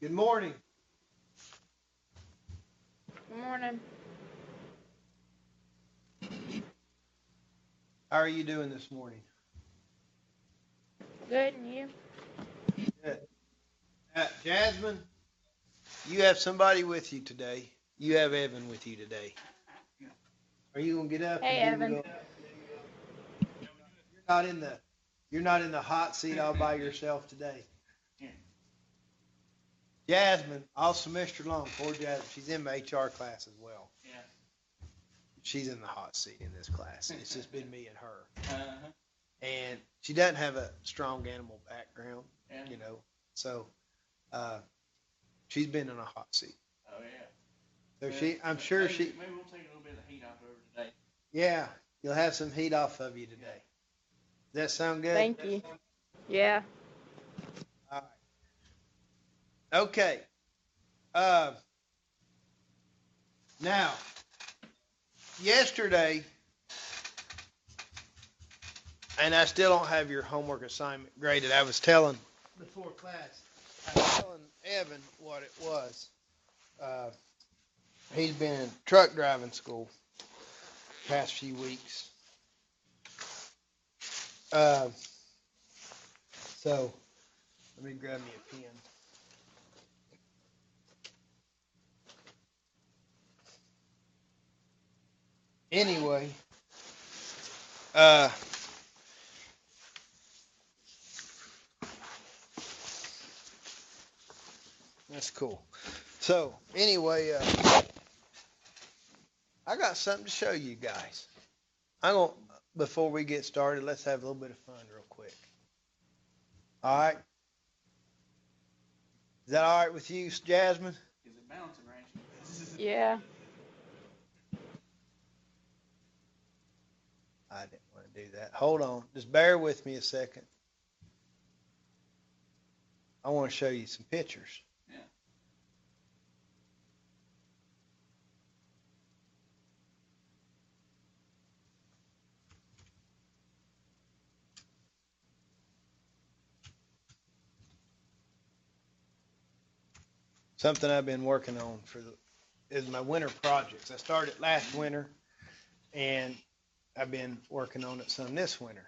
Good morning. Good morning. How are you doing this morning? Good, and you? Good. Jasmine, you have somebody with you today. You have Evan with you today. Are you gonna get up Hey, and do Evan. the? You're not in the hot seat all by yourself today. Jasmine, all semester long, poor Jasmine, she's in my HR class as well. Yeah. She's in the hot seat in this class. It's just been me and her. Uh-huh. And she doesn't have a strong animal background, Yeah. so she's been in a hot seat. Oh yeah. So Well, I'm sure maybe, she, maybe we'll take a little bit of the heat off of her today. yeah, you'll have some heat off of you today. Does that sound good? Thank you. Yeah. All right. Okay. Now, yesterday, and I still don't have your homework assignment graded. I was telling before class, I was telling Evan what it was. He's been in truck driving school the past few weeks. So let me grab me a pen. Anyway, that's cool. So anyway, I got something to show you guys. Before we get started, let's have a little bit of fun real quick. All right. Is that all right with you, Jasmine? Is it bouncing, right? Yeah. I didn't want to do that. Hold on. Just bear with me a second. I want to show you some pictures. Yeah. Something I've been working on is my winter projects. I started last winter, and I've been working on it some this winter.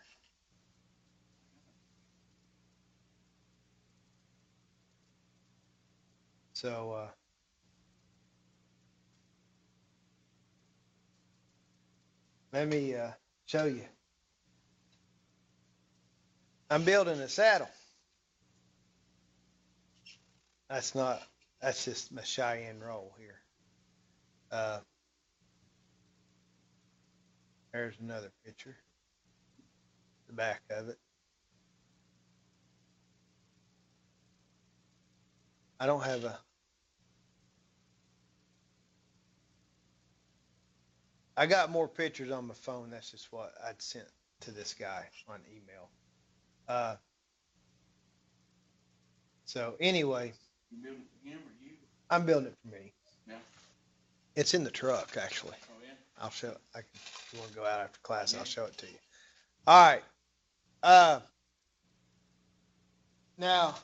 So let me show you. I'm building a saddle. That's just my Cheyenne roll here. There's another picture, the back of it. I don't have I got more pictures on my phone. That's just what I'd sent to this guy on email. So anyway, You building it for him or you? I'm building it for me. Yeah. It's in the truck, actually. Oh yeah. I'll show it. If you want to go out after class, I'll show it to you. All right. Now,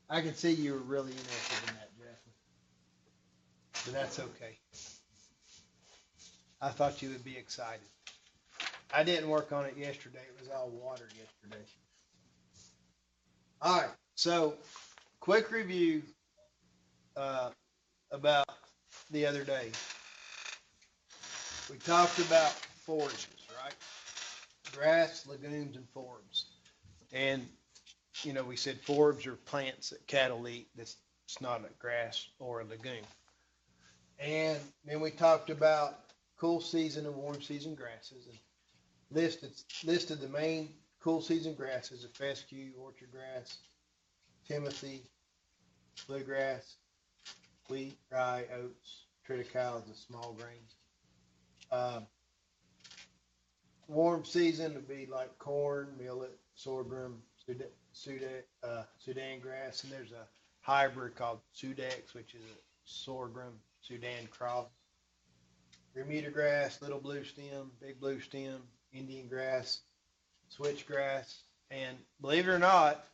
I can see you were really interested in that, Jasmine. But that's okay. I thought you would be excited. I didn't work on it yesterday. It was all water yesterday. All right. So, quick review about the other day. We talked about forages, right? Grass, legumes, and forbs. And, we said forbs are plants that cattle eat. It's not a grass or a legume. And then we talked about cool season and warm season grasses and listed the main cool season grasses of fescue, orchard grass, timothy, bluegrass, wheat, rye, oats, triticale, the small grains. Warm season would be like corn, millet, sorghum, Sudan grass, and there's a hybrid called Sudex, which is a sorghum Sudan cross. Bermuda grass, little blue stem, big blue stem, Indian grass, switchgrass, and believe it or not,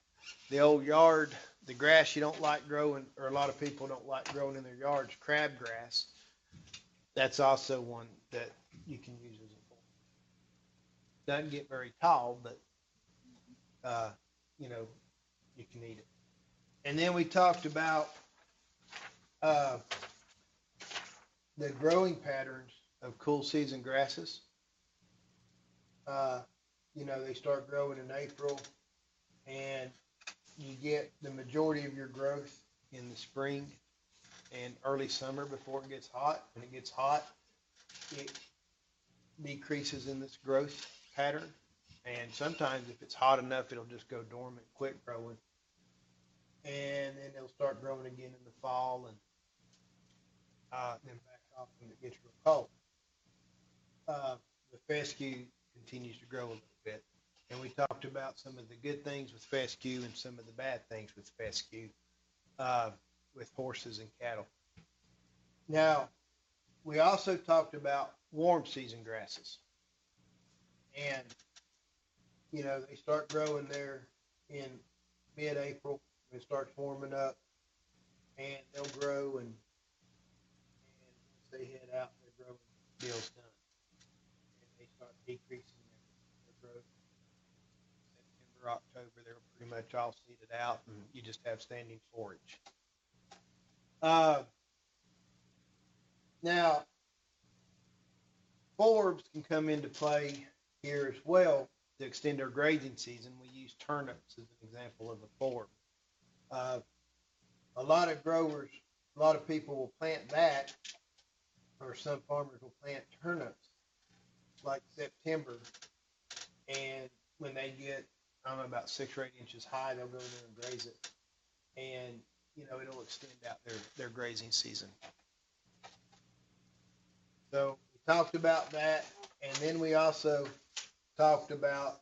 the old yard, the grass you don't like growing, or a lot of people don't like growing in their yards, crabgrass. That's also one that you can use as a form. Doesn't get very tall, but uh, you know, you can eat it. And then we talked about uh, the growing patterns of cool season grasses. Uh, they start growing in April, and you get the majority of your growth in the spring and early summer before it gets hot. When it gets hot, it decreases in this growth pattern. And sometimes if it's hot enough, it'll just go dormant, quit growing. And then it'll start growing again in the fall and then back off when it gets real cold. The fescue continues to grow a little bit. And we talked about some of the good things with fescue and some of the bad things with fescue with horses and cattle. Now, we also talked about warm season grasses. And, they start growing there in mid-April when it starts warming up. And they'll grow, and once they head out, their growing deal's done. And they start decreasing their growth. September, October, they're pretty much all seeded out, and you just have standing forage. Now, forbs can come into play here as well to extend our grazing season. We use turnips as an example of a forb. A lot of growers, a lot of people will plant that, or some farmers will plant turnips like September, and when they get, I don't know, about 6 or 8 inches high, they'll go in there and graze it, and it'll extend out their grazing season. So we talked about that, and then we also talked about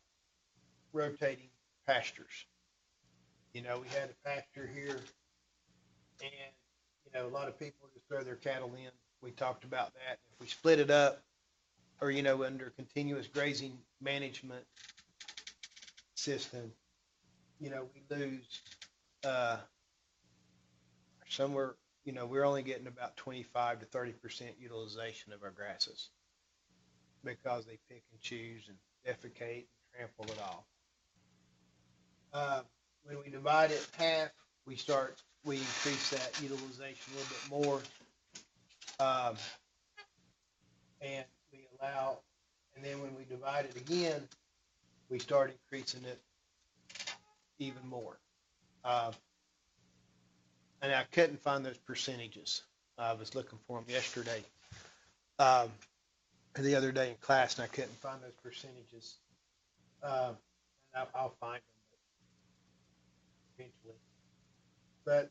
rotating pastures. We had a pasture here, and a lot of people just throw their cattle in. We talked about that. If we split it up, or under continuous grazing management system, we lose somewhere. We're only getting about 25 to 30% utilization of our grasses because they pick and choose and defecate and trample it all. When we divide it in half, we increase that utilization a little bit more. And then when we divide it again, we start increasing it even more. And I couldn't find those percentages. I was looking for them yesterday, the other day in class, and I couldn't find those percentages. And I'll find them eventually. But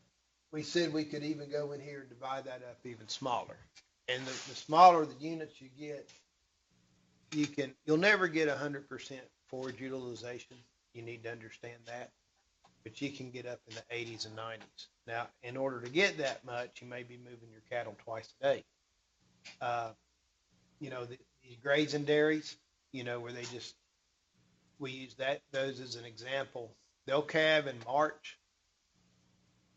we said we could even go in here and divide that up even smaller. And the smaller the units you get, you'll never get 100% forage utilization. You need to understand that. But you can get up in the 80s and 90s. Now, in order to get that much, you may be moving your cattle twice a day. These grazing dairies, where we use those as an example. They'll calve in March.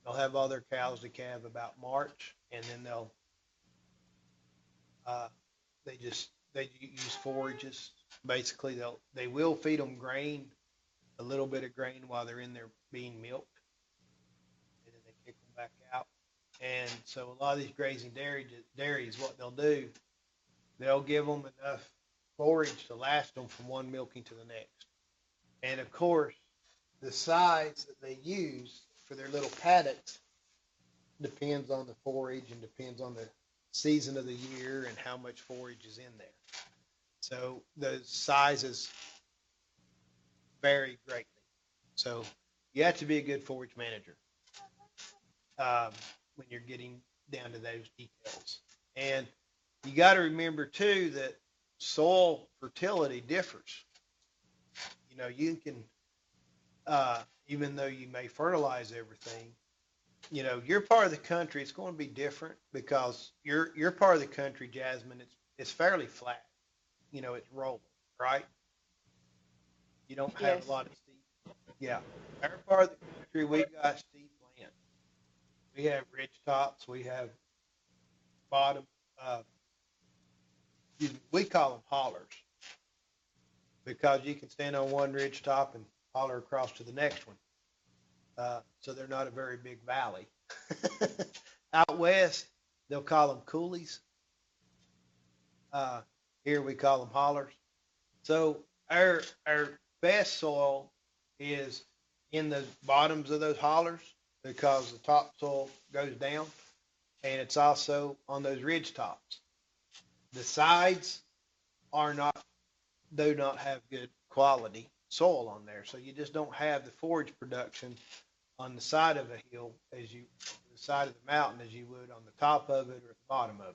They'll have all their cows to calve about March, and then they use forages. Basically, they will feed them grain, a little bit of grain while they're in there being milked, and then they kick them back out. And so a lot of these grazing dairies, what they'll do, they'll give them enough forage to last them from one milking to the next. And of course, the size that they use for their little paddocks depends on the forage and depends on the season of the year and how much forage is in there. So those sizes vary greatly. So you have to be a good forage manager when you're getting down to those details. And you got to remember too that soil fertility differs. You can, even though you may fertilize everything, your part of the country, it's going to be different because your part of the country, Jasmine, it's fairly flat. It's rolling, right? You don't have Yes. a lot of steep Yeah. Our part of the country, we got steep land. We have ridge tops. We have bottom, uh, we call them hollers because you can stand on one ridge top and holler across to the next one. So they're not a very big valley. Out west, they'll call them coulees. Here we call them hollers. So our best soil is in the bottoms of those hollers because the topsoil goes down, and it's also on those ridge tops. The sides are not do not have good quality soil on there, so you just don't have the forage production on the side of a hill as you the side of the mountain as you would on the top of it or the bottom of it.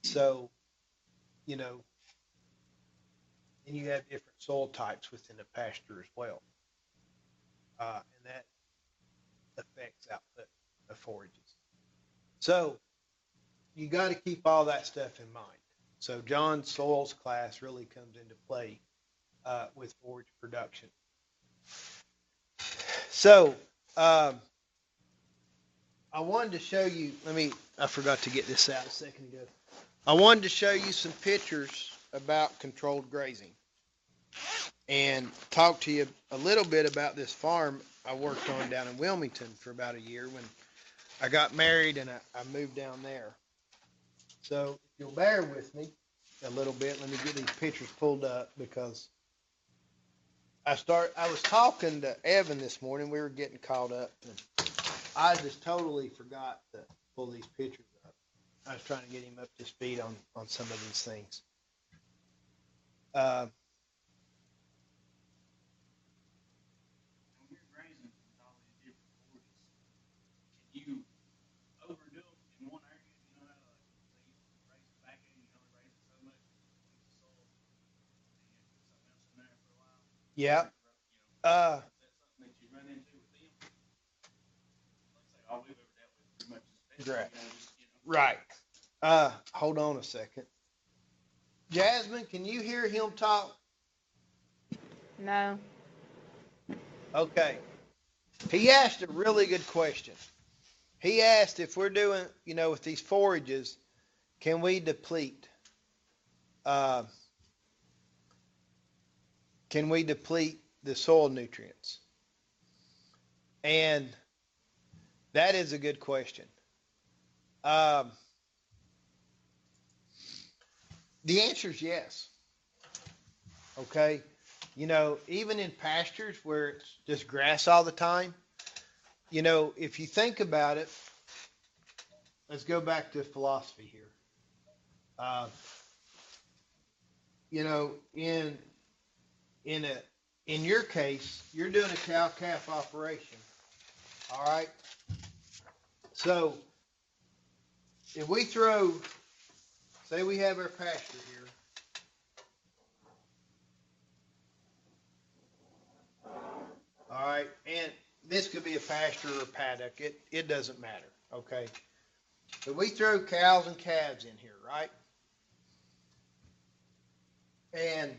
So you know, and you have different soil types within the pasture as well, and that affects output of forages. So you got to keep all that stuff in mind. So John's soils class really comes into play with forage production. So I wanted to show you. I forgot to get this out a second ago. I wanted to show you some pictures about controlled grazing and talk to you a little bit about this farm I worked on down in Wilmington for about a year when I got married and I moved down there. So if you'll bear with me a little bit, let me get these pictures pulled up because I was talking to Evan this morning. We were getting caught up and I just totally forgot to pull these pictures up. I was trying to get him up to speed on some of these things. Uh, When you're grazing with all these different forages, can you overdo them in one area? You know how, like, say you raise the back end, you can only raise it so much, keep the soil, and you put something else in there for a while. yeah. Is that something that you run into with them? Like I say, all we've ever dealt with pretty much is Right. vegetables, Right. Hold on a second. Jasmine, can you hear him talk? No. Okay. He asked a really good question. He asked if we're doing, with these forages, can we deplete? Uh, can we deplete the soil nutrients? And that is a good question. Um, the answer is yes. Okay. Even in pastures where it's just grass all the time, if you think about it, let's go back to philosophy here. Uh, in in a in your case, you're doing a cow calf operation. All right. So if we say we have our pasture here, all right, and this could be a pasture or a paddock. It doesn't matter. Okay. But we throw cows and calves in here, right? And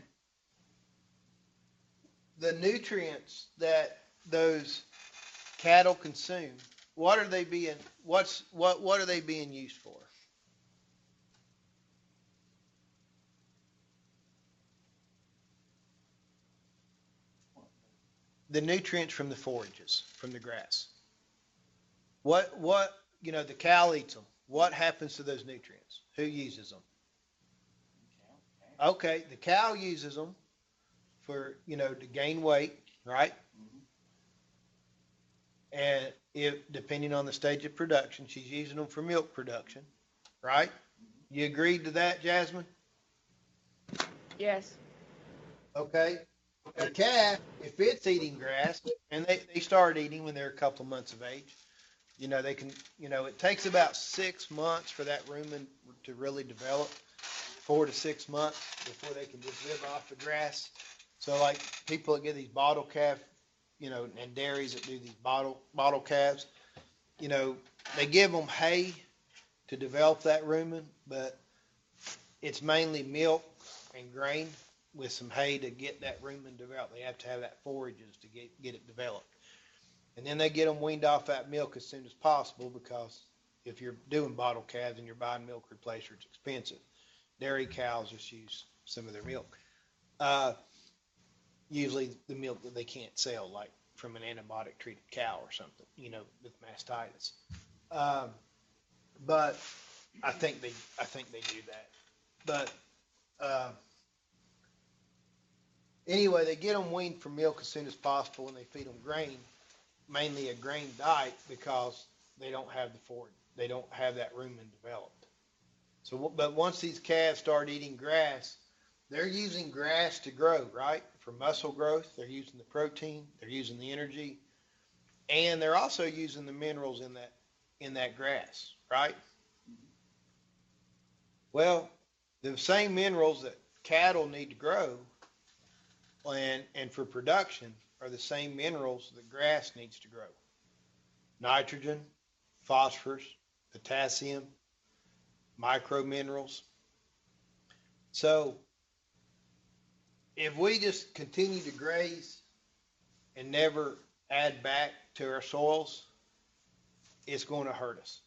the nutrients that those cattle consume, what are they being what are they being used for? The nutrients from the forages, from the grass. The cow eats them. What happens to those nutrients? Who uses them? Okay, the cow uses them for, to gain weight, right? And if depending on the stage of production, she's using them for milk production, right? You agreed to that, Jasmine? Yes. Okay. A calf, if it's eating grass, and they start eating when they're a couple of months of age, they can, it takes about 6 months for that rumen to really develop, 4 to 6 months before they can just live off the grass. So like people that get these bottle calf, and dairies that do these bottle calves, they give them hay to develop that rumen, but it's mainly milk and grain with some hay to get that rumen developed. They have to have that forages to get it developed. And then they get them weaned off that milk as soon as possible, because if you're doing bottle calves and you're buying milk replacer, it's expensive. Dairy cows just use some of their milk. Usually the milk that they can't sell, like from an antibiotic treated cow or something, with mastitis. But I think they do that. But anyway, they get them weaned from milk as soon as possible, and they feed them grain, mainly a grain diet, because they don't have the forage. They don't have that rumen developed. So, but once these calves start eating grass, they're using grass to grow, right? For muscle growth, they're using the protein, they're using the energy, and they're also using the minerals in that grass, right? Well, the same minerals that cattle need to grow and for production are the same minerals that grass needs to grow. Nitrogen, phosphorus, potassium, micro minerals. So if we just continue to graze and never add back to our soils, it's going to hurt us.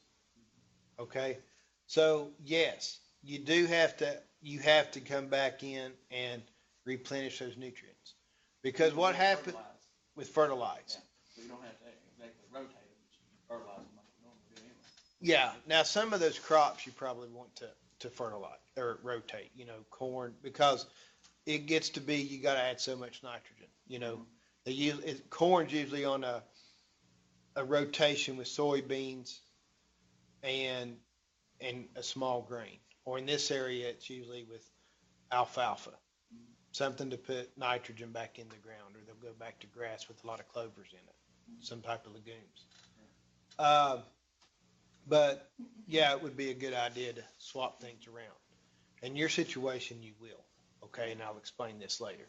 Okay? So yes, you have to come back in and replenish those nutrients. Because what happens with fertilize? Yeah. So you don't have to exactly rotate them, but you fertilize them like you normally do anyway. Yeah. Now some of those crops you probably want to fertilize or rotate, corn, because it gets to be, you got to add so much nitrogen. Corn's usually on a rotation with soybeans and a small grain, or in this area it's usually with alfalfa, something to put nitrogen back in the ground, or they'll go back to grass with a lot of clovers in it, some type of legumes. But yeah, it would be a good idea to swap things around. In your situation, you will. Okay, and I'll explain this later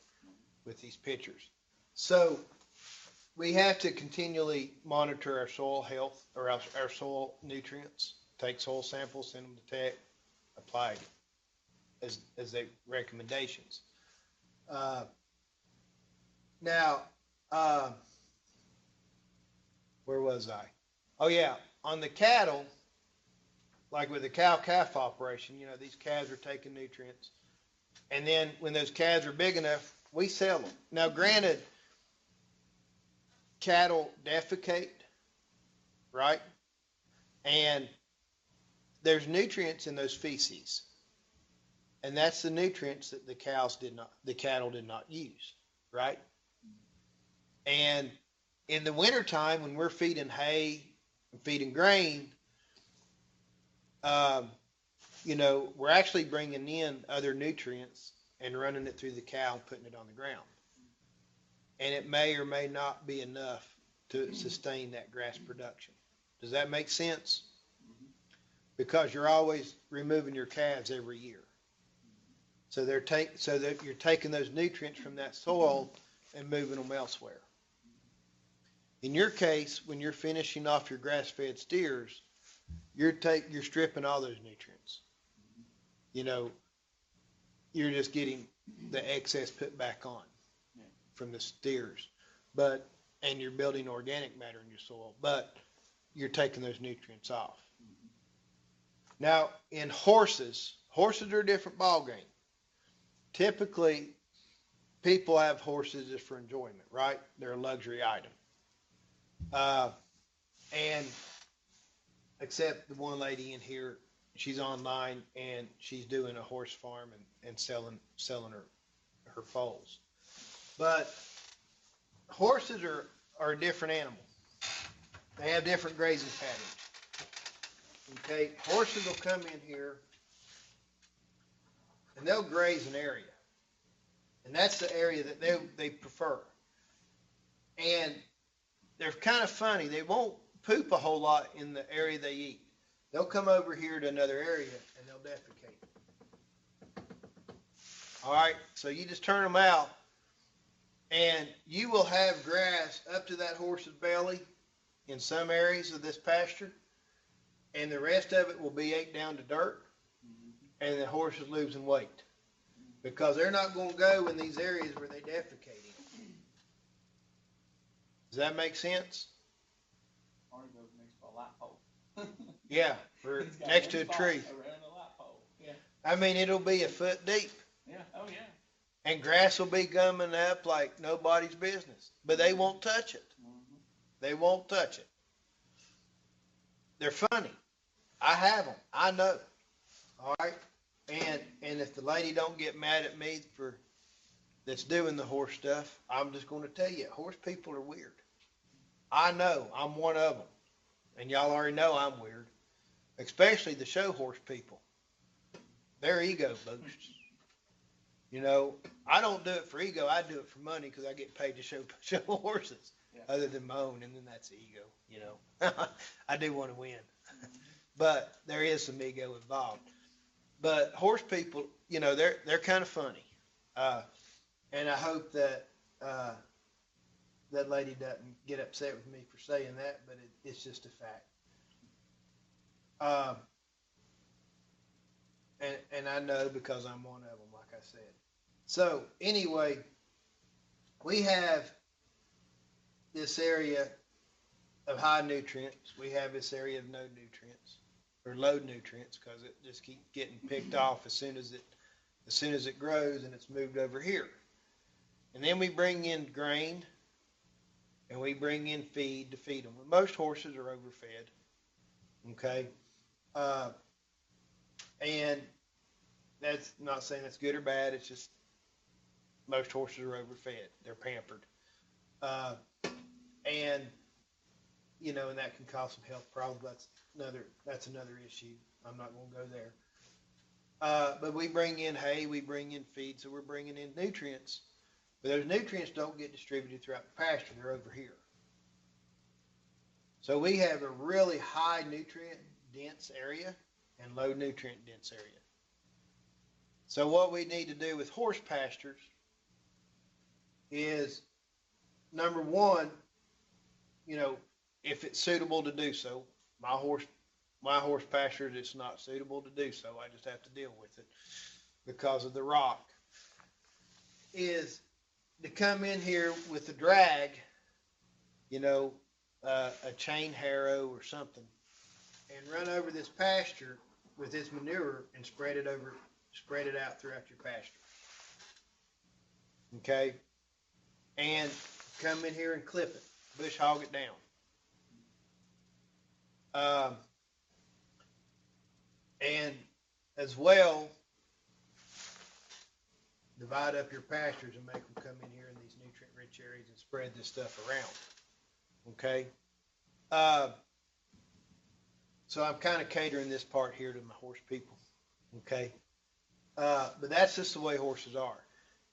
with these pictures. So we have to continually monitor our soil health, or our soil nutrients. Take soil samples, send them to tech, apply as they recommendations. Now, where was I? Oh yeah, on the cattle, like with the cow-calf operation, these calves are taking nutrients. And then when those calves are big enough, we sell them. Now, granted, cattle defecate, right? And there's nutrients in those feces. And that's the nutrients that the cattle did not use, right? And in the wintertime, when we're feeding hay and feeding grain, we're actually bringing in other nutrients and running it through the cow and putting it on the ground. And it may or may not be enough to sustain that grass production. Does that make sense? Because you're always removing your calves every year. So that you're taking those nutrients from that soil and moving them elsewhere. In your case, when you're finishing off your grass-fed steers, you're stripping all those nutrients. You're just getting the excess put back on from the steers, and you're building organic matter in your soil, but you're taking those nutrients off. Now, in horses are a different ballgame. Typically, people have horses just for enjoyment, right? They're a luxury item. And except the one lady in here, she's online and she's doing a horse farm and selling her foals. But horses are a different animal. They have different grazing patterns. Okay, horses will come in here and they'll graze an area. And that's the area that they prefer. And they're kind of funny. They won't poop a whole lot in the area they eat. They'll come over here to another area and they'll defecate. All right, so you just turn them out and you will have grass up to that horse's belly in some areas of this pasture, and the rest of it will be ate down to dirt, and the horse is losing weight. because they're not gonna go in these areas where they defecate in. Does that make sense? Or it goes next to a light pole. Yeah, or It's got next one to a spot tree. Around the light pole. Yeah. I mean, it'll be a foot deep, Yeah. Oh yeah. and grass will be gumming up like nobody's business, but they won't touch it. Mm-hmm. They won't touch it. They're funny. I have them. I know. All right. And if the lady don't get mad at me for that's doing the horse stuff, I'm just going to tell you, horse people are weird. I know. I'm one of them, and y'all already know I'm weird, especially the show horse people. They're ego boosts. You know, I don't do it for ego. I do it for money because I get paid to show horses, Yeah. other than my own, and then that's the ego. You know, I do want to win, but there is some ego involved. But horse people, you know, they're kind of funny, and I hope that that lady doesn't get upset with me for saying that, but it's just a fact. And I know because I'm one of them, like I said. So anyway, we have this area of high nutrients. We have this area of no nutrients or low nutrients because it just keeps getting picked off as soon as it grows and it's moved over here. And then we bring in grain and we bring in feed to feed them. Most horses are overfed. Okay. And that's not saying that's good or bad. It's just most horses are overfed. They're pampered. And, you know, and that can cause some health problems. That's another issue. I'm not going to go there. But we bring in hay, we bring in feed, so we're bringing in nutrients. But those nutrients don't get distributed throughout the pasture. They're over here. So we have a really high nutrient dense area and low nutrient dense area. So what we need to do with horse pastures is, number one, you know, if it's suitable to do so. My horse pasture, it's not suitable to do so. I just have to deal with it because of the rock. Is to come in here with a drag, you know, a chain harrow or something, and run over this pasture with this manure and spread it out throughout your pasture. Okay? And come in here and clip it, bush hog it down. And as well, divide up your pastures and make them come in here in these nutrient-rich areas and spread this stuff around. Okay? So I'm kind of catering this part here to my horse people. Okay? But that's just the way horses are.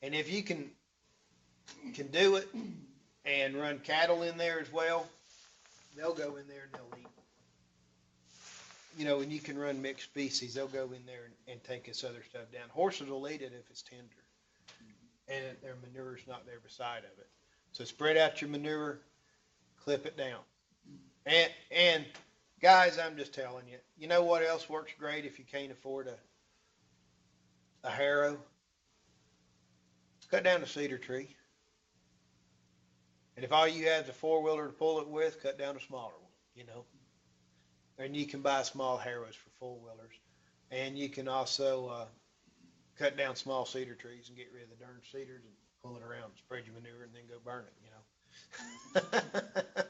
And if you can do it and run cattle in there as well, they'll go in there and they'll eat. You know, and you can run mixed species, they'll go in there and take this other stuff down. Horses will eat it if it's tender and their manure's not there beside of it. So spread out your manure, clip it down. And guys, I'm just telling you, you know what else works great if you can't afford a harrow? Cut down a cedar tree. And if all you have is a four-wheeler to pull it with, cut down a smaller one, you know. And you can buy small harrows for four-wheelers. And you can also cut down small cedar trees and get rid of the darn cedars and pull it around, spread your manure, and then go burn it, you know.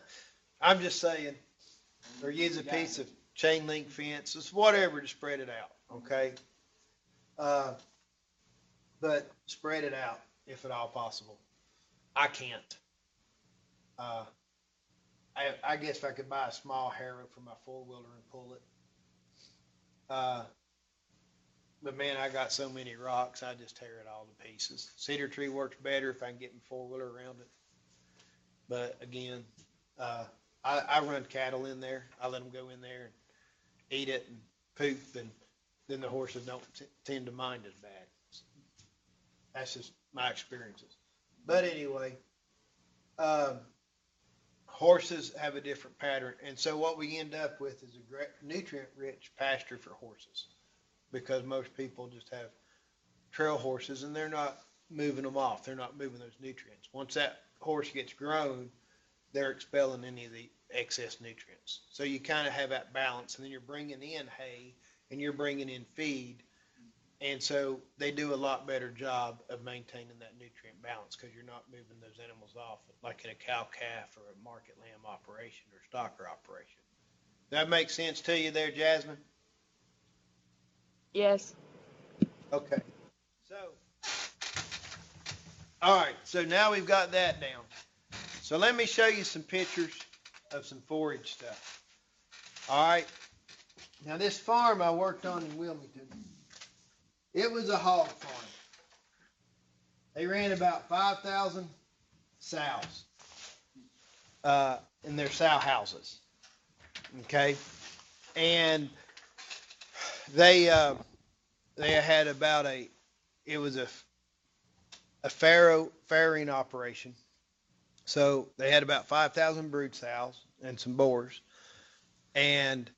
I'm just saying, or use a piece of chain link fence, it's whatever to spread it out, okay? But spread it out if at all possible. I can't. I guess if I could buy a small harrow for my four-wheeler and pull it. But man, I got so many rocks, I just tear it all to pieces. Cedar tree works better if I can get my four-wheeler around it. But again, I run cattle in there. I let them go in there and eat it and poop, and then the horses don't tend to mind as bad. That's just my experiences. But anyway, horses have a different pattern. And so what we end up with is a nutrient-rich pasture for horses because most people just have trail horses, and they're not moving them off. They're not moving those nutrients. Once that horse gets grown, they're expelling any of the excess nutrients. So you kind of have that balance, and then you're bringing in hay and you're bringing in feed. And so they do a lot better job of maintaining that nutrient balance because you're not moving those animals off like in a cow calf or a market lamb operation or stocker operation. That makes sense to you there, Jasmine? Yes. Okay. So, all right. So now we've got that down. So let me show you some pictures of some forage stuff. All right. Now this farm I worked on in Wilmington, it was a hog farm. They ran about 5,000 sows in their sow houses. Okay. And they had about it was a farrowing operation. So they had about 5,000 brood sows and some boars, and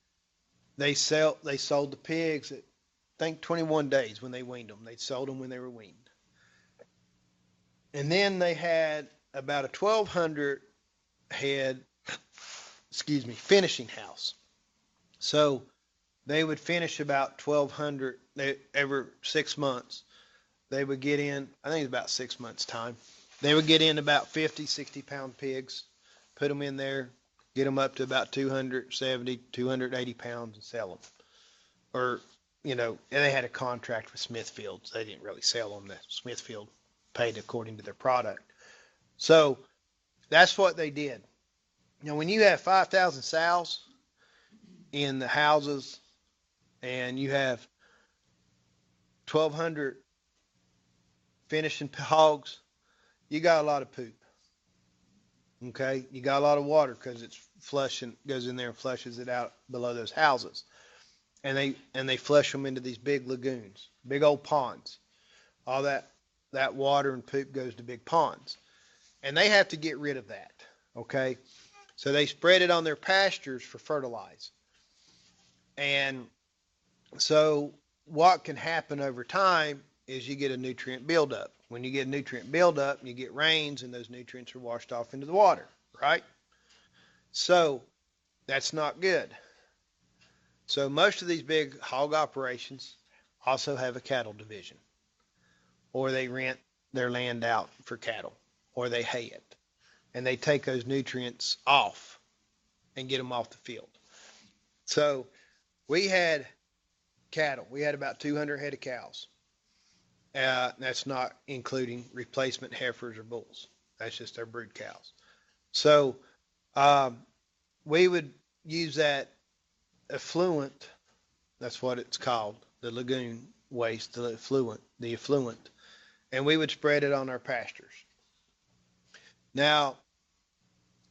they sold the pigs at, I think, 21 days when they weaned them. They sold them when they were weaned. And then they had about a 1,200 head, finishing house. So they would finish about 1,200 every 6 months. They would get in, I think it's about 6 months' time. They would get in about 50, 60-pound pigs, put them in there, get them up to about 270, 280 pounds and sell them. Or, they had a contract with Smithfield. So they didn't really sell them. The Smithfield paid according to their product. So that's what they did. Now, when you have 5,000 sows in the houses and you have 1,200 finishing hogs, you got a lot of poop. Okay, you got a lot of water because it's flushing, goes in there and flushes it out below those houses, and they flush them into these big lagoons, big old ponds. All that water and poop goes to big ponds, and they have to get rid of that. Okay, so they spread it on their pastures for fertilize, and so what can happen over time is you get a nutrient buildup. When you get a nutrient buildup, you get rains, and those nutrients are washed off into the water, right? So that's not good. So most of these big hog operations also have a cattle division, or they rent their land out for cattle, or they hay it, and they take those nutrients off and get them off the field. So we had cattle. We had about 200 head of cows. That's not including replacement heifers or bulls. That's just our brood cows. So we would use that effluent, that's what it's called, the lagoon waste, the effluent, and we would spread it on our pastures. Now,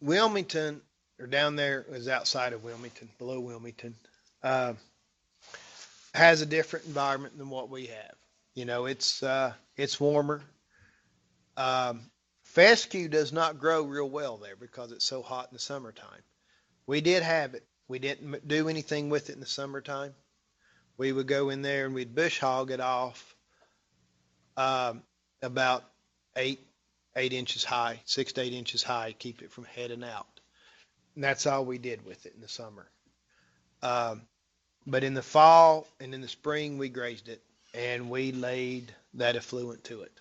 Wilmington, or down there is outside of Wilmington, below Wilmington, has a different environment than what we have. It's warmer. Fescue does not grow real well there because it's so hot in the summertime. We did have it. We didn't do anything with it in the summertime. We would go in there and we'd bush hog it off about 8 inches high, 6 to 8 inches high, keep it from heading out. And that's all we did with it in the summer. But in the fall and in the spring, we grazed it, and we laid that effluent to it.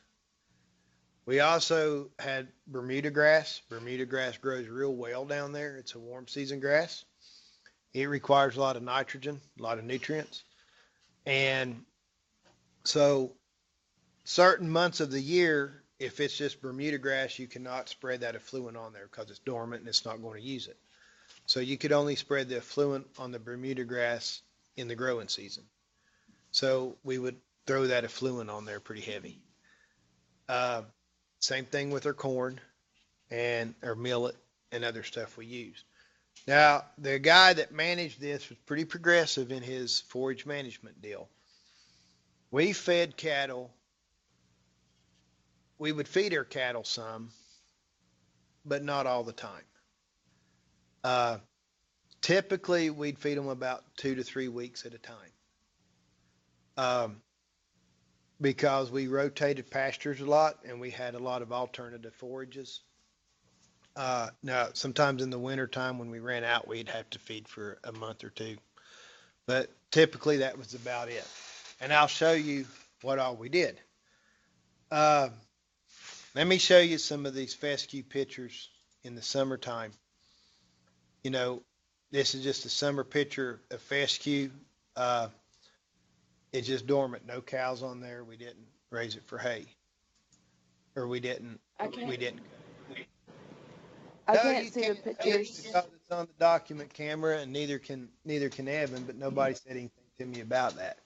We also had Bermuda grass. Bermuda grass grows real well down there. It's a warm season grass. It requires a lot of nitrogen, a lot of nutrients. And so certain months of the year, if it's just Bermuda grass, you cannot spread that effluent on there because it's dormant and it's not going to use it. So you could only spread the effluent on the Bermuda grass in the growing season. So we would throw that effluent on there pretty heavy. Same thing with our corn and our millet and other stuff we used. Now, the guy that managed this was pretty progressive in his forage management deal. We fed cattle. We would feed our cattle some, but not all the time. Typically, we'd feed them about 2 to 3 weeks at a time. because we rotated pastures a lot and we had a lot of alternative forages. Now, sometimes in the winter time when we ran out, we'd have to feed for a month or two. But typically that was about it. And I'll show you what all we did. Uh, Let me show you some of these fescue pictures in the summertime. You know, this is just a summer picture of fescue. Uh, it's just dormant, no cows on there. We didn't raise it for hay, or we didn't. I We can't. didn't. I No, can't you see the can't see it pictures. because it's on the document camera, and neither can Evan. But nobody said anything to me about that.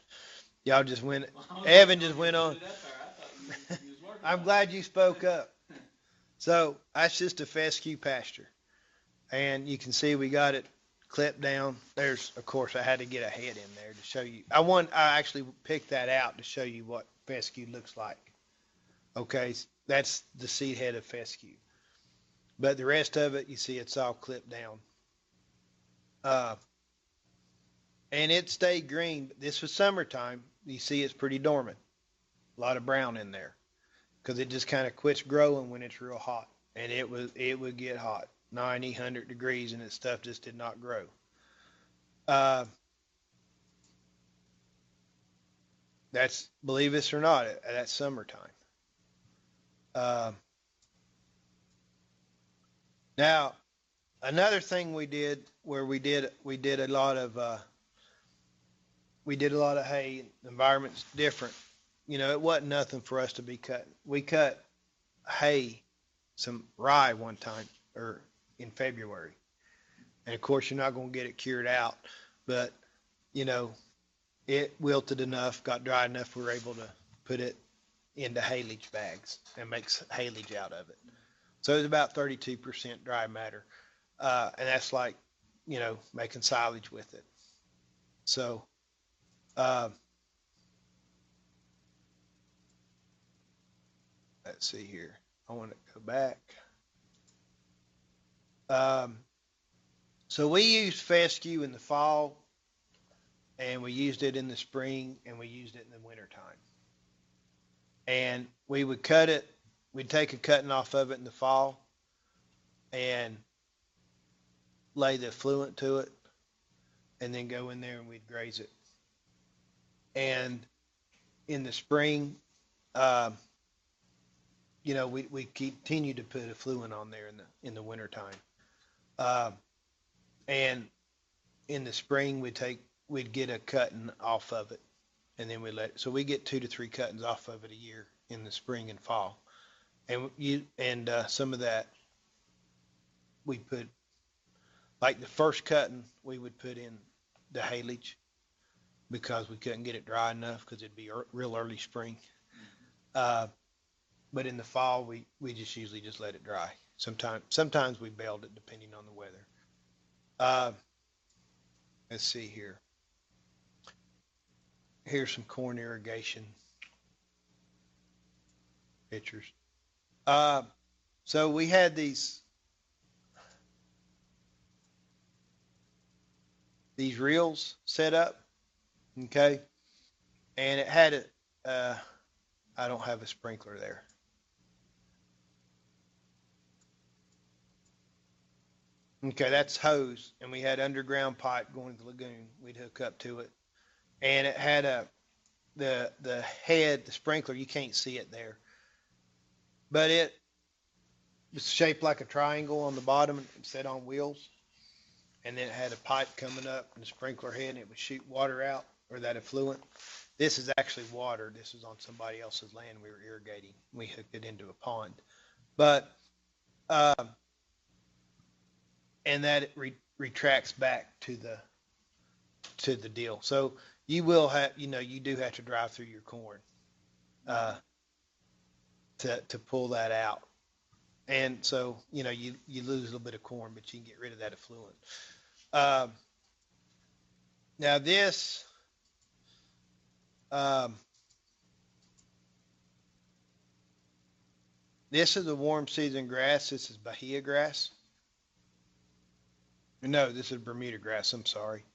Y'all just went. Evan just went on. I'm glad you spoke up. So that's just a fescue pasture. And you can see we got it clipped down. There's, of course, I had to get a head in there to show you. I actually picked that out to show you what fescue looks like. Okay, that's the seed head of fescue. But the rest of it, you see it's all clipped down. And it stayed green. But this was summertime. You see it's pretty dormant. A lot of brown in there because it just kind of quits growing when it's real hot. And it would get hot. 90, 100 degrees, and this stuff just did not grow. That's, believe this or not, that's summertime. Now, another thing we did where we did a lot of hay. The environment's different. You know, it wasn't nothing for us to be cutting. We cut hay, some rye one time, or in February. And of course, you're not going to get it cured out, but you know, it wilted enough, got dry enough, we were able to put it into haylage bags and make haylage out of it. So it's about 32% dry matter. And that's like, you know, making silage with it. So, let's see here. I want to go back. So we used fescue in the fall, and we used it in the spring, and we used it in the wintertime. And we would cut it. We'd take a cutting off of it in the fall and lay the effluent to it, and then go in there and we'd graze it. And in the spring, you know, we continue to put effluent on there in the wintertime. And in the spring, we'd get a cutting off of it, and then we let it. So we get 2 to 3 cuttings off of it a year in the spring and fall. And some of that we put, like the first cutting, we would put in the haylage because we couldn't get it dry enough because it'd be real early spring. But in the fall, we just usually just let it dry. Sometimes we baled it depending on the weather. Let's see here. Here's some corn irrigation pictures. So we had these reels set up, okay, and it had I don't have a sprinkler there. Okay, that's hose, and we had underground pipe going to the lagoon. We'd hook up to it, and it had the head, the sprinkler. You can't see it there, but it was shaped like a triangle on the bottom and set on wheels, and then it had a pipe coming up and a sprinkler head, and it would shoot water out, or that effluent. This is actually water. This is on somebody else's land we were irrigating. We hooked it into a pond, but and that it retracts back to the deal. So you will have, you know, you do have to drive through your corn to pull that out. And so, you know, you lose a little bit of corn, but you can get rid of that effluent. Now this, this is a warm season grass. This is Bahia grass. No, this is Bermuda grass. I'm sorry.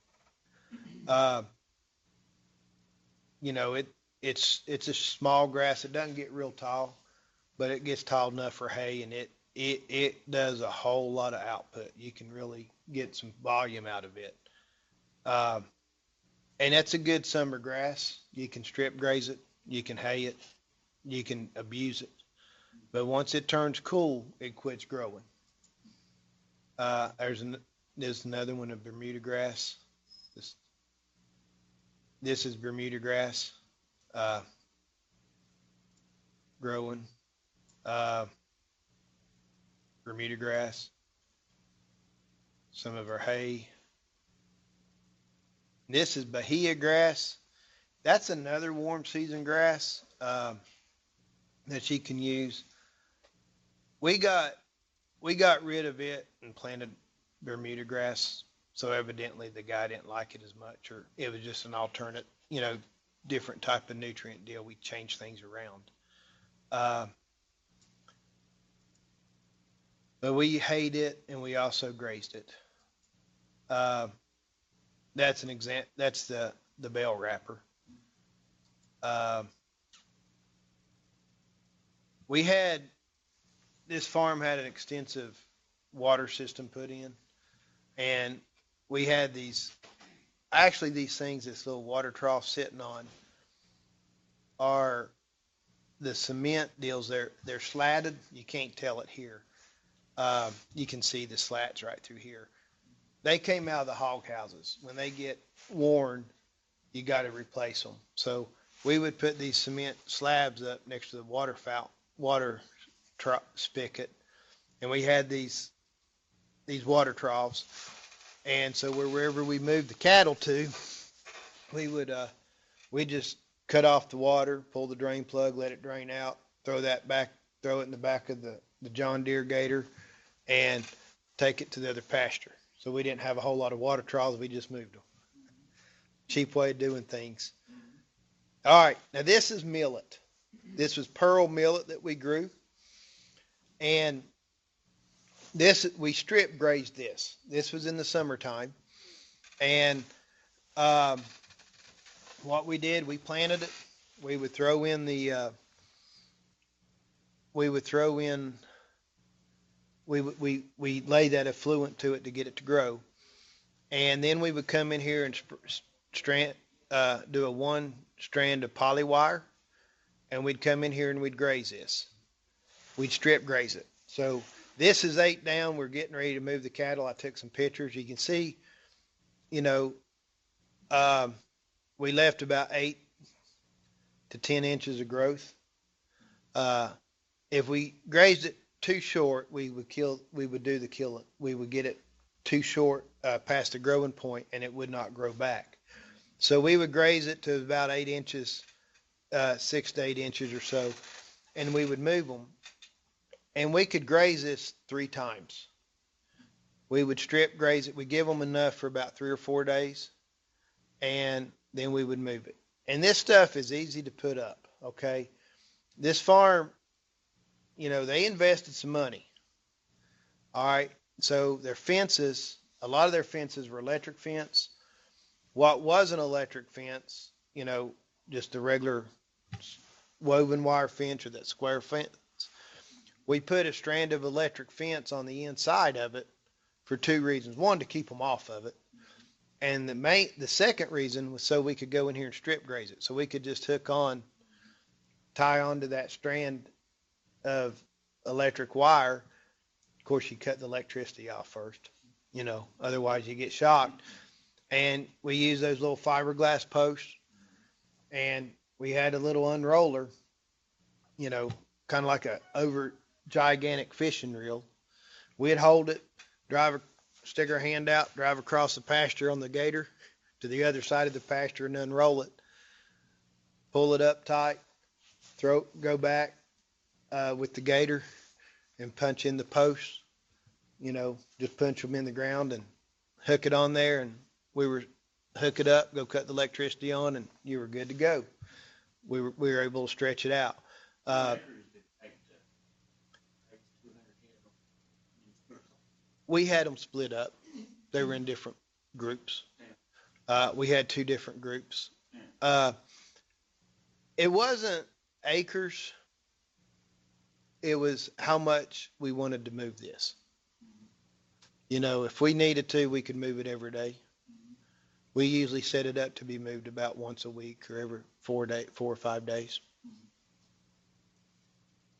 You know, it's a small grass. It doesn't get real tall, but it gets tall enough for hay, and it does a whole lot of output. You can really get some volume out of it. Um, and that's a good summer grass. You can strip graze it, you can hay it, you can abuse it. But once it turns cool, it quits growing. Uh, there's an, there's another one of Bermuda grass. This, this is Bermuda grass, uh, growing. Uh, Bermuda grass, some of our hay. This is Bahia grass. That's another warm season grass that you can use. We got we got rid of it and planted Bermuda grass. So evidently the guy didn't like it as much, or it was just an alternate, different type of nutrient deal. We changed things around. Uh, but we hayed it and we also grazed it. Uh, that's an example. That's the bell wrapper. Uh, we had this farm had an extensive water system put in, and we had these things, this little water trough sitting on, are the cement deals. They're slatted. You can't tell it here. You can see the slats right through here. They came out of the hog houses. When they get worn, you got to replace them. So we would put these cement slabs up next to the water spigot, and we had these water troughs. And so wherever we moved the cattle to, we just cut off the water, pull the drain plug, let it drain out, throw it in the back of the John Deere Gator, and take it to the other pasture. So we didn't have a whole lot of water troughs. We just moved them. Cheap way of doing things. All right, now this is millet. This was pearl millet that we grew, and we strip grazed this. This was in the summertime, and what we did, we planted it. We would throw in we lay that effluent to it to get it to grow, and then we would come in here and do a one strand of poly wire, and we'd come in here and we'd graze this. We'd strip graze it. So this is 8 down. We're getting ready to move the cattle. I took some pictures. You can see, we left about 8 to 10 inches of growth. If we grazed it too short, we would do the killing. We would get it too short past the growing point, and it would not grow back. So we would graze it to about 8 inches, 6 to 8 inches or so, and we would move them. And we could graze this 3 times. We would strip graze it. We give them enough for about 3 or 4 days, and then we would move it. And this stuff is easy to put up, okay? This farm, they invested some money. All right, so their fences, a lot of their fences were electric fence. What was an electric fence, just a regular woven wire fence or that square fence, we put a strand of electric fence on the inside of it for 2 reasons. One, to keep them off of it. And the second reason was so we could go in here and strip graze it. So we could just tie onto that strand of electric wire. Of course, you cut the electricity off first, otherwise you get shocked. And we used those little fiberglass posts, and we had a little unroller, kind of like a gigantic fishing reel. We'd hold it, stick our hand out, drive across the pasture on the gator to the other side of the pasture and unroll it, pull it up tight, go back with the gator and punch in the posts, just punch them in the ground and hook it on there, and hook it up, go cut the electricity on, and you were good to go. We were able to stretch it out. We had them split up. They were in different groups. We had 2 different groups. It wasn't acres. It was how much we wanted to move this. You know, if we needed to, we could move it every day. We usually set it up to be moved about once a week or every 4 or 5 days.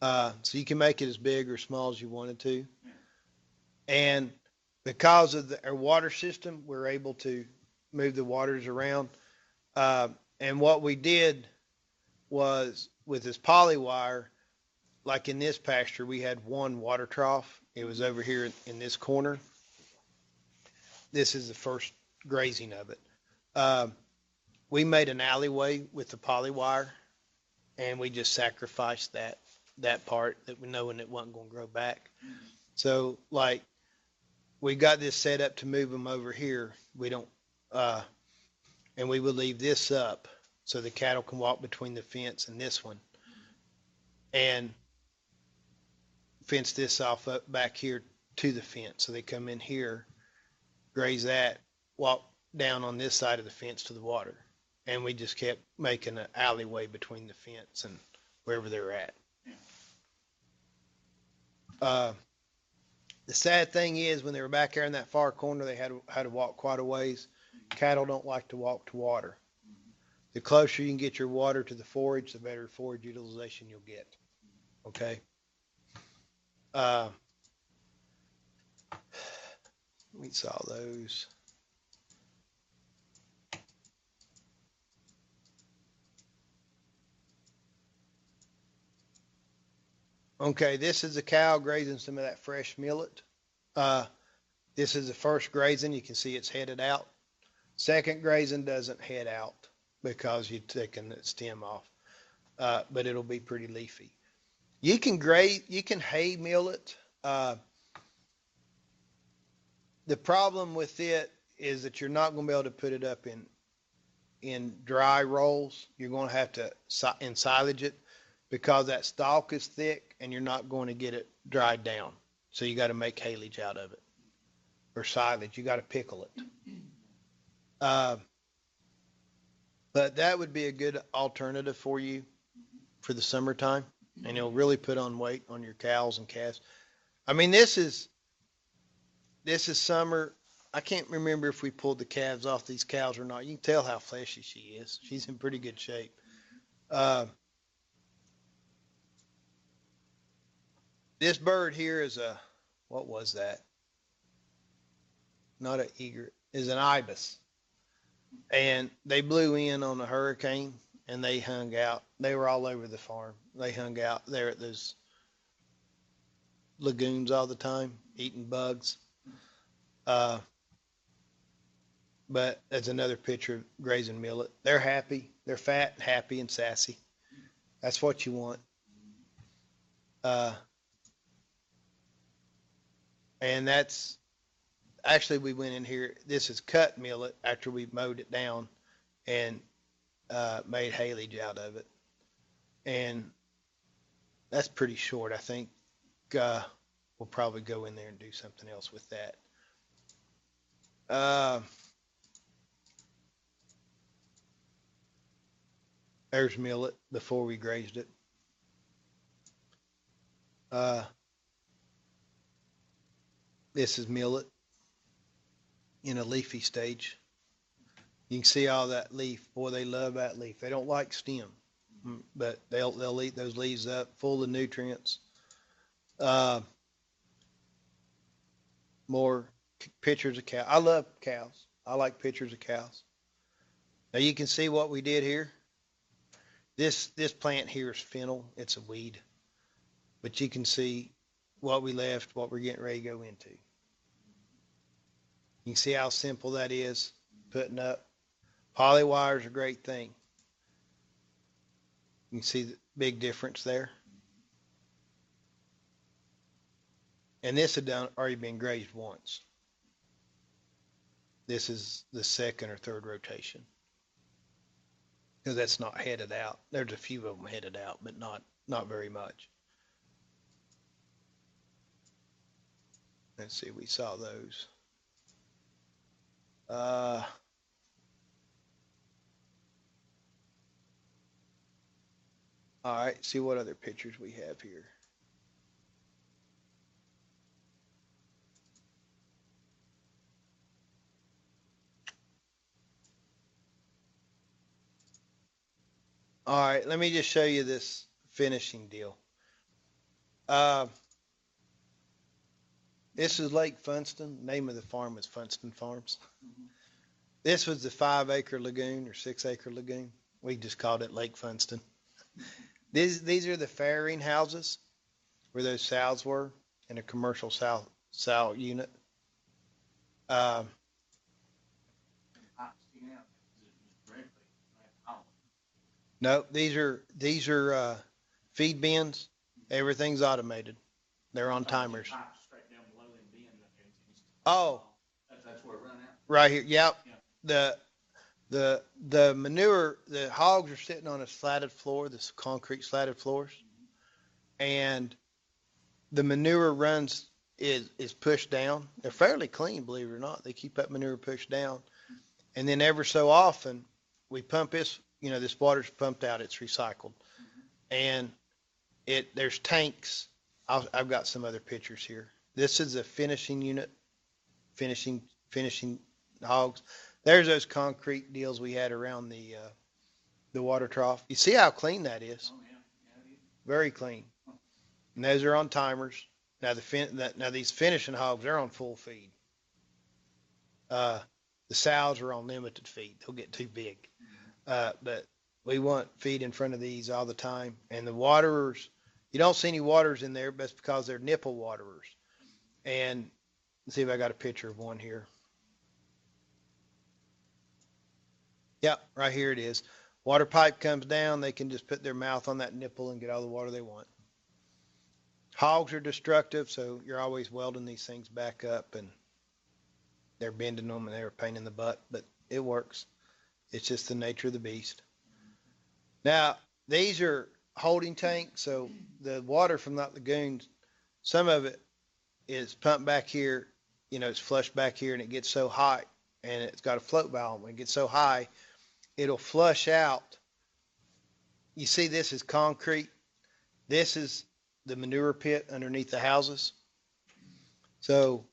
So you can make it as big or small as you wanted to. And because of our water system, we're able to move the waters around. And what we did was with this poly wire, like in this pasture, we had one water trough. It was over here in this corner. This is the first grazing of it. We made an alleyway with the poly wire, and we just sacrificed that part that we knowing it wasn't going to grow back. So like we got this set up to move them over here. We don't, and we would leave this up so the cattle can walk between the fence and this one, and fence this off up back here to the fence. So they come in here, graze that, walk down on this side of the fence to the water. And we just kept making an alleyway between the fence and wherever they're at. The sad thing is when they were back there in that far corner, they had to walk quite a ways. Cattle don't like to walk to water. The closer you can get your water to the forage, the better forage utilization you'll get. Okay. We saw those. Okay, this is a cow grazing some of that fresh millet. This is the first grazing. You can see it's headed out. Second grazing doesn't head out because you're taking the stem off, but it'll be pretty leafy. You can hay millet. The problem with it is that you're not going to be able to put it up in dry rolls. You're going to have to silage it because that stalk is thick and you're not going to get it dried down. So you got to make haylage out of it or silage. You got to pickle it. But that would be a good alternative for you for the summertime, and it'll really put on weight on your cows and calves. I mean, this is summer. I can't remember if we pulled the calves off these cows or not. You can tell how fleshy she is. She's in pretty good shape. This bird here is what was that? Not an egret, is an ibis. And they blew in on a hurricane and they hung out. They were all over the farm. They hung out there at those lagoons all the time, eating bugs. But that's another picture of grazing millet. They're happy. They're fat and happy and sassy. That's what you want. And that's actually, we went in here. This is cut millet after we mowed it down and made haylage out of it. And that's pretty short. I think we'll probably go in there and do something else with that. There's millet before we grazed it. This is millet in a leafy stage. You can see all that leaf. Boy, they love that leaf. They don't like stem, but they'll eat those leaves up, full of nutrients. More pictures of cows. I love cows. I like pictures of cows. Now you can see what we did here. This plant here is fennel. It's a weed. But you can see what we left, what we're getting ready to go into. You can see how simple that is, putting up. Poly wire is a great thing. You can see the big difference there. And this had already been grazed once. This is the second or third rotation. Because that's not headed out. There's a few of them headed out, but not very much. Let's see, we saw those. All right, see what other pictures we have here. All right, let me just show you this finishing deal. This is Lake Funston. Name of the farm was Funston Farms. This was the 5-acre lagoon or 6-acre lagoon. We just called it Lake Funston. These are the farrowing houses where those sows were in a commercial sow unit. Pipe sticking out, is it just directly, like, out? No, these are feed bins. Everything's automated. They're on timers. Pipe straight down below them being that it's- Oh, That's where it run out? right here. Yep. Yeah. The manure, the hogs are sitting on a slatted floor, this concrete slatted floors, and the manure is pushed down. They're fairly clean, believe it or not. They keep that manure pushed down, and then ever so often we pump this. This water's pumped out. It's recycled, and there's tanks. I've got some other pictures here. This is a finishing unit, finishing hogs. There's those concrete deals we had around the water trough. You see how clean that is? Oh, yeah, yeah, it is. Very clean. And those are on timers. Now these finishing hogs, they're on full feed. The sows are on limited feed. They'll get too big. But we want feed in front of these all the time. And the waterers, you don't see any waterers in there, but it's because they're nipple waterers. And let's see if I got a picture of one here. Yep, right here it is. Water pipe comes down. They can just put their mouth on that nipple and get all the water they want. Hogs are destructive, so you're always welding these things back up, and they're bending them, and they're a pain in the butt, but it works. It's just the nature of the beast. Now, these are holding tanks, so the water from that lagoon, some of it is pumped back here, it's flushed back here, and it gets so hot, and it's got a float valve. When it gets so high, it'll flush out. You see, this is concrete. This is the manure pit underneath the houses. So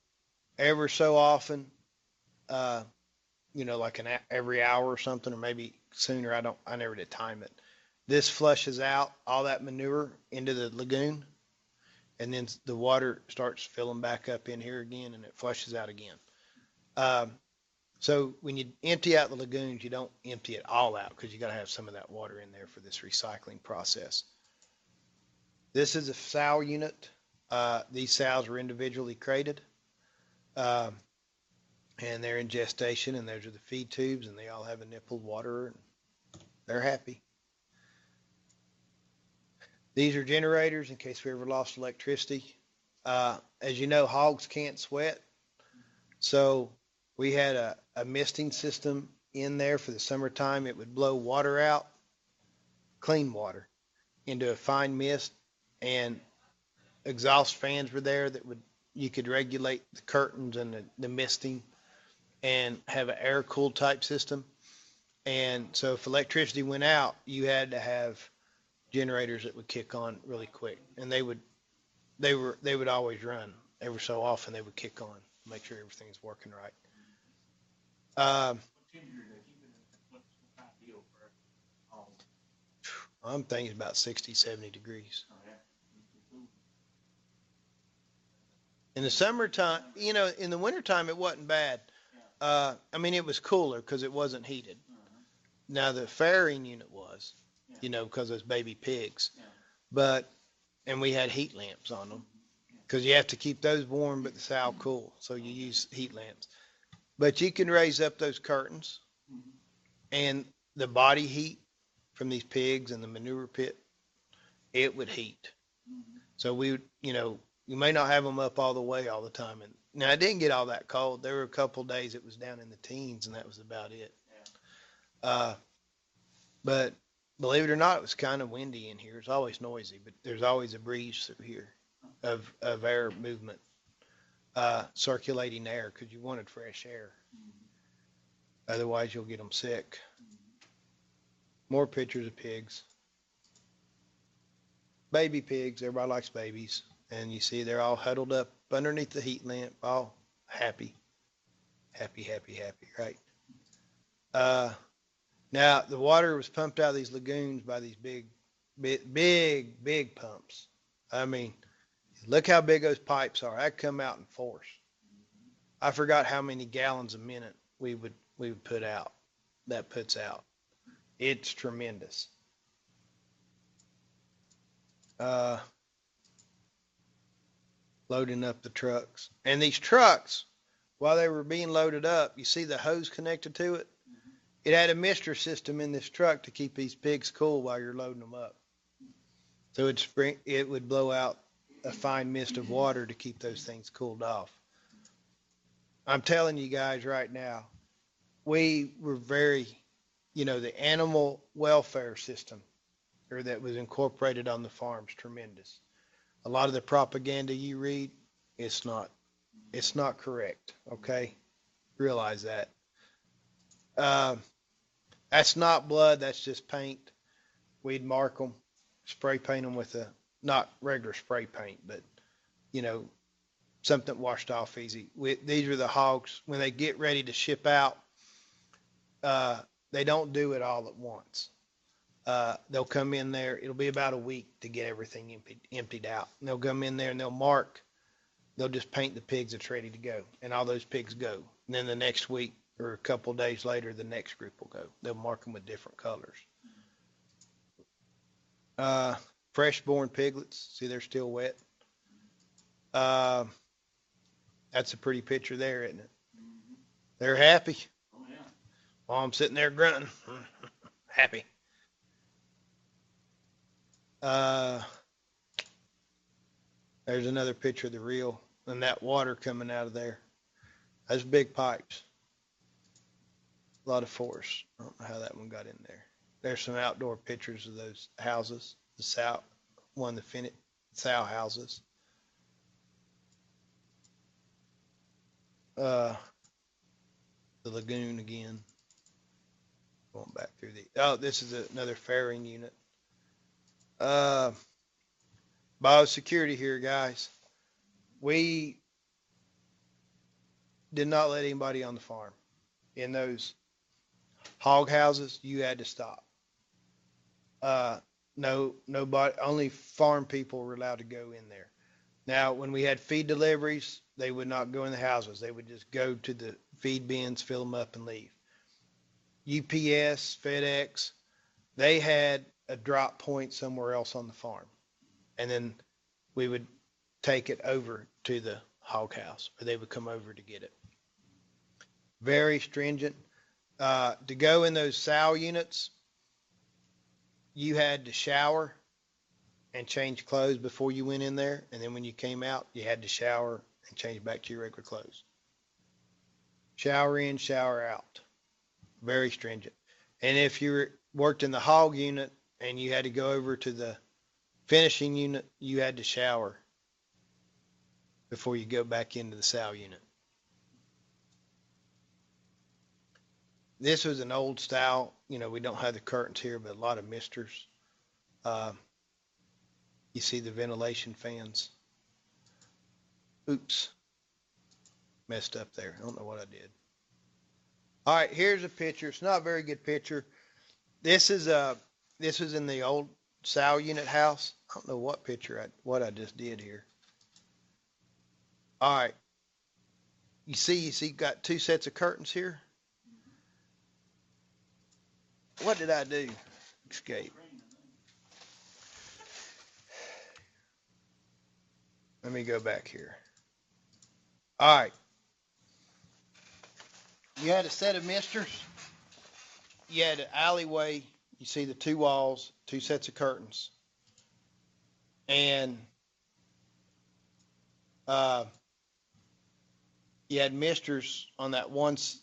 ever so often, like every hour or something, or maybe sooner, I never did time it. This flushes out all that manure into the lagoon, and then the water starts filling back up in here again, and it flushes out again. So when you empty out the lagoons, you don't empty it all out because you got to have some of that water in there for this recycling process. This is a sow unit. These sows are individually crated, and they're in gestation, and those are the feed tubes, and they all have a nippled waterer, and they're happy. These are generators in case we ever lost electricity. As you know, hogs can't sweat, so we had a misting system in there for the summertime. It would blow water out, clean water, into a fine mist, and exhaust fans were there that you could regulate the curtains and the misting and have an air cooled type system. And so if electricity went out, you had to have generators that would kick on really quick, and they would always run. Every so often they would kick on, make sure everything's working right. What temperature do they keep it at? What kind of deal for all? I'm thinking about 60, 70 degrees. Oh, yeah. In the summertime, in the wintertime, it wasn't bad. It was cooler because it wasn't heated. Now the farrowing unit was, because those baby pigs. And we had heat lamps on them because you have to keep those warm but the sow cool. So you use heat lamps. But you can raise up those curtains, and the body heat from these pigs and the manure pit, it would heat. So we would, you may not have them up all the way all the time. And now it didn't get all that cold. There were a couple of days it was down in the teens, and that was about it. But believe it or not, it was kind of windy in here. It's always noisy, but there's always a breeze through here of air movement, circulating air, because you wanted fresh air. Otherwise, you'll get them sick. More pictures of pigs. baby pigs. Everybody likes babies. And you see they're all huddled up underneath the heat lamp, all happy, right? Now, the water was pumped out of these lagoons by these big pumps. I mean, look how big those pipes are. That come out in force. I forgot how many gallons a minute we would put out. That puts out. It's tremendous. Loading up the trucks. And these trucks, while they were being loaded up, you see the hose connected to it? It had a mister system in this truck to keep these pigs cool while you're loading them up. So it would blow out a fine mist of water to keep those things cooled off. I'm telling you guys right now, we were very, the animal welfare system that was incorporated on the farms, tremendous. A lot of the propaganda you read, it's not correct. Okay, realize that. That's not blood. That's just paint. We'd mark them, spray paint them with not regular spray paint, but something washed off easy. These are the hogs when they get ready to ship out. They don't do it all at once. They'll come in there. It'll be about a week to get everything emptied out. And they'll come in there and they'll mark. They'll just paint the pigs that's ready to go, and all those pigs go. And then the next week or a couple of days later, the next group will go. They'll mark them with different colors. Fresh-born piglets. See, they're still wet. That's a pretty picture there, isn't it? They're happy. Oh, yeah. While I'm sitting there grunting. Happy. There's another picture of the reel and that water coming out of there. Those big pipes. A lot of force. I don't know how that one got in there. There's some outdoor pictures of those houses. The sow houses. The lagoon again. Going back through this is another fairing unit. Biosecurity here, guys. We did not let anybody on the farm. In those hog houses, you had to stop. Nobody, only farm people were allowed to go in there. Now, when we had feed deliveries, they would not go in the houses. They would just go to the feed bins, fill them up, and leave. UPS, FedEx, they had a drop point somewhere else on the farm. And then we would take it over to the hog house, or they would come over to get it. Very stringent. To go in those sow units, you had to shower and change clothes before you went in there. And then when you came out, you had to shower and change back to your regular clothes. Shower in, shower out. Very stringent. And if you worked in the hog unit and you had to go over to the finishing unit, you had to shower before you go back into the sow unit. This was an old style. We don't have the curtains here, but a lot of misters. You see the ventilation fans. Oops. Messed up there. I don't know what I did. All right, here's a picture. It's not a very good picture. This was in the old sow unit house. I don't know what I just did here. All right. You see got two sets of curtains here. What did I do? Escape. Let me go back here. All right. You had a set of misters. You had an alleyway. You see the two walls, two sets of curtains. And you had misters on that once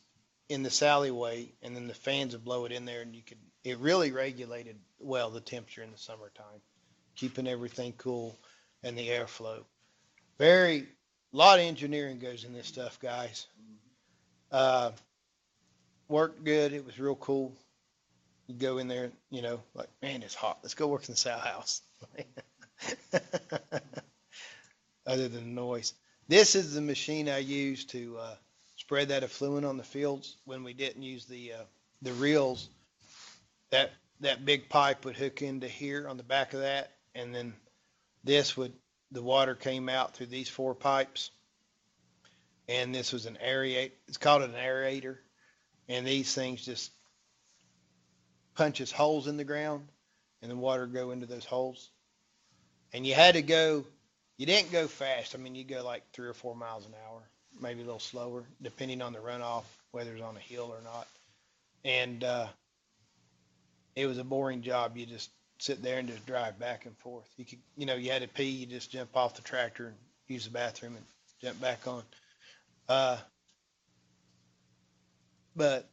in this alleyway, and then the fans would blow it in there, and it really regulated well the temperature in the summertime, keeping everything cool and the airflow. A lot of engineering goes in this stuff, guys. Worked good. It was real cool. You go in there, like, man, it's hot. Let's go work in the sow house. Other than the noise. This is the machine I used to spread that effluent on the fields when we didn't use the reels. That that big pipe would hook into here on the back of that, and then this would the water came out through these four pipes, and this was an aerate. It's called an aerator, and these things just punches holes in the ground, and the water go into those holes. And you had to go. You didn't go fast. I mean, you go like 3 or 4 miles an hour, maybe a little slower, depending on the runoff, whether it's on a hill or not. And it was a boring job. You just sit there and just drive back and forth. You could, you had to pee, you just jump off the tractor and use the bathroom and jump back on. But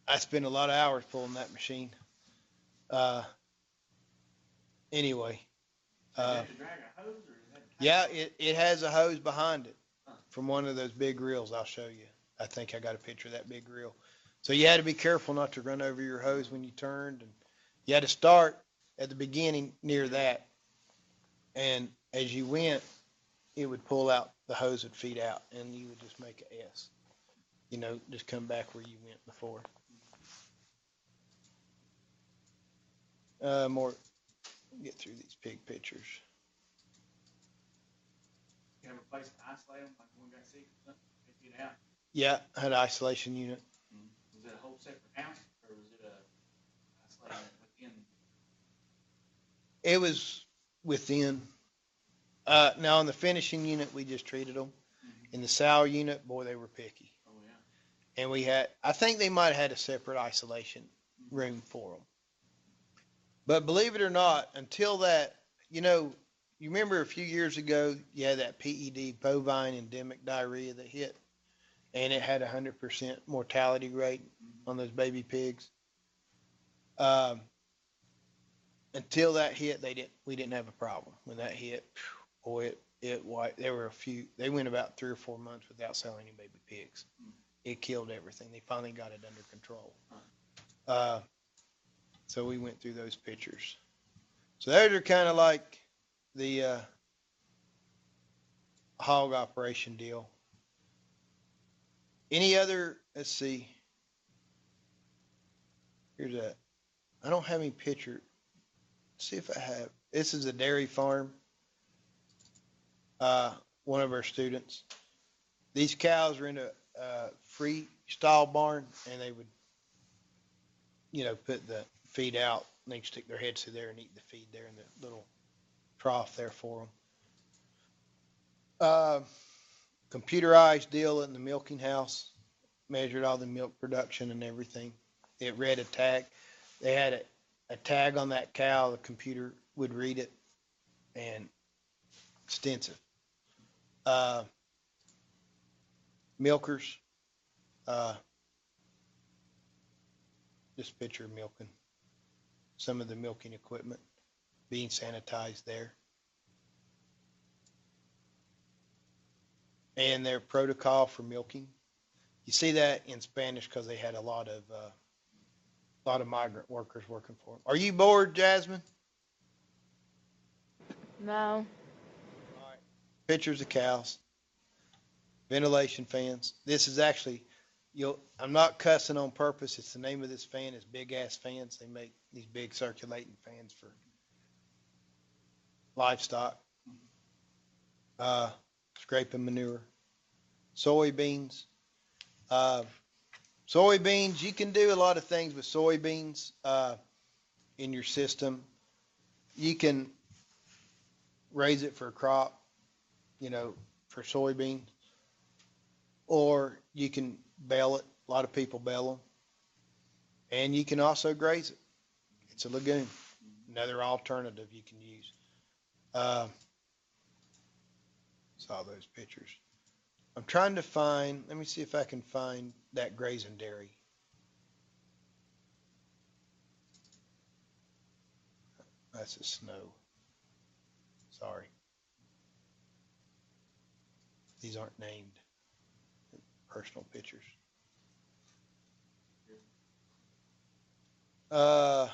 I spent a lot of hours pulling that machine. Anyway, Did you drag a hose or is that? yeah, it has a hose behind it from one of those big reels. I'll show you. I think I got a picture of that big reel. So you had to be careful not to run over your hose when you turned, and you had to start at the beginning near that. And as you went, it would pull out, the hose would feed out, and you would just make an S. Just come back where you went before. More, get through these pig pictures. You have a place to isolate them, like one got sick or something, they get out. Yeah, I had an isolation unit. Was it a whole separate house or was it a isolated within? It was within. Now in the finishing unit, we just treated them. In the sow unit, boy, they were picky. Oh, yeah. And I think they might have had a separate isolation room for them. But believe it or not, until that, you remember a few years ago, you had that PED, bovine endemic diarrhea that hit, and it had 100% mortality rate on those baby pigs. Until that hit, we didn't have a problem. When that hit, boy, there were they went about 3 or 4 months without selling any baby pigs. It killed everything. They finally got it under control. So we went through those pictures. So those are kind of like the hog operation deal. Any other, let's see. Here's that. I don't have any picture. Let's see if I have. This is a dairy farm. One of our students. These cows are in a free stall barn, and they would, put the feed out, and they stick their heads through there and eat the feed there in the little trough there for them. Computerized deal in the milking house, measured all the milk production and everything. It read a tag. They had a tag on that cow. The computer would read it, and extensive. Milkers, just picture of milking. Some of the milking equipment being sanitized there. And their protocol for milking. You see that in Spanish because they had a lot of migrant workers working for them. Are you bored, Jasmine? No. All right. Pictures of cows. Ventilation fans. This is actually, I'm not cussing on purpose. It's the name of this fan is Big Ass Fans. They make these big circulating fans for livestock. Scraping manure. Soybeans. Soybeans, you can do a lot of things with soybeans in your system. You can raise it for a crop, for soybeans. Or you can bale it. A lot of people bale them. And you can also graze it. It's a legume. Another alternative you can use. Saw those pictures. I'm trying to find, let me see if I can find that grazing dairy. That's the snow. Sorry. These aren't named. Personal pictures. Yeah.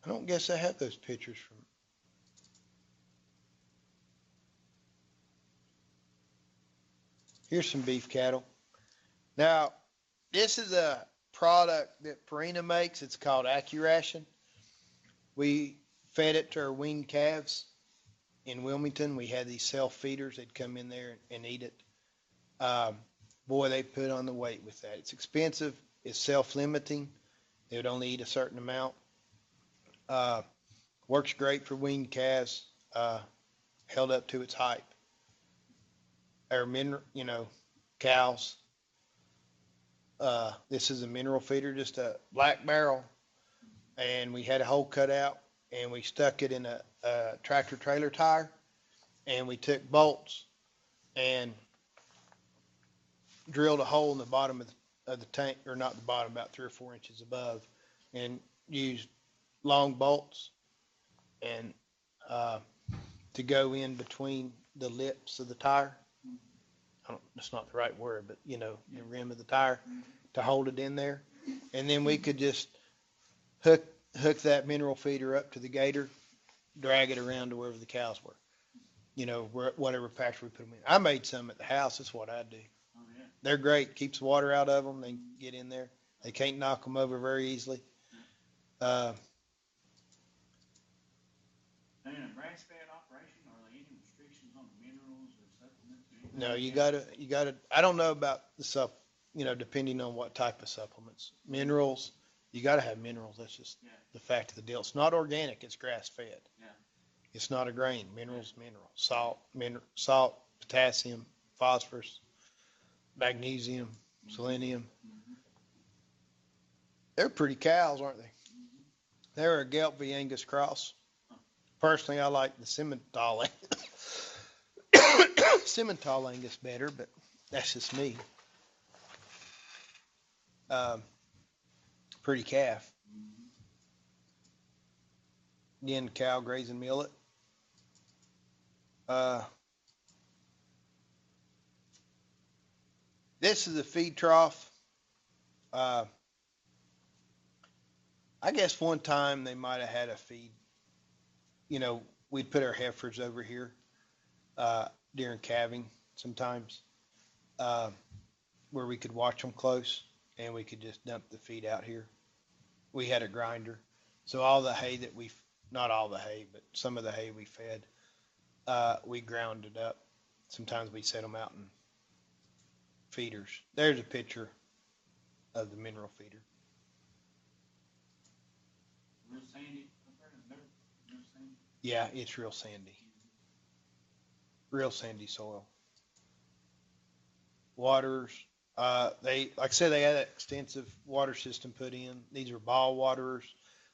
I don't guess I have those pictures from. Here's some beef cattle. Now, this is a product that Purina makes. It's called AGR242. We fed it to our weaned calves in Wilmington. We had these self feeders. They'd come in there and eat it. Um, Boy, they put on the weight with that. It's expensive. It's self-limiting. They would only eat a certain amount. Uh, Works great for weaned calves. Held up to its height. Our cows. This is a mineral feeder, just a black barrel, and we had a hole cut out, and we stuck it in a tractor trailer tire, and we took bolts and drilled a hole in the bottom of the tank, or not the bottom, about 3 or 4 inches above, and used long bolts and to go in between the lips of the tire. That's not the right word, but the rim of the tire to hold it in there. And then we could just hook that mineral feeder up to the gator, drag it around to wherever the cows were. Whatever pasture we put them in. I made some at the house. That's what I do. Oh, yeah. They're great. Keeps water out of them. They get in there. They can't knock them over very easily. And in a grass-fed operation, are there any restrictions on the minerals or supplements? Or anything No, like you gotta, I don't know about depending on what type of supplements. Minerals, you gotta have minerals. That's just Yeah. the fact of the deal. It's not organic. It's grass-fed. Yeah. It's not a grain. Minerals, salt, potassium, phosphorus, magnesium, selenium. Mm-hmm. They're pretty cows, aren't they? Mm-hmm. They're a Gelbvieh Angus cross. Personally, I like the Simmental Simmental Angus better, but that's just me. Pretty calf. Mm-hmm. Again, cow grazing millet. This is a feed trough. I guess one time they might have had a feed. We'd put our heifers over here during calving sometimes, where we could watch them close, and we could just dump the feed out here. We had a grinder, so all the hay not all the hay, but some of the hay we fed, we ground it up. Sometimes we set them out in feeders. There's a picture of the mineral feeder. Real sandy up there in the dirt. Real sandy. Yeah, it's real sandy. Real sandy soil. Waters, like I said, they had an extensive water system put in. These are ball waterers.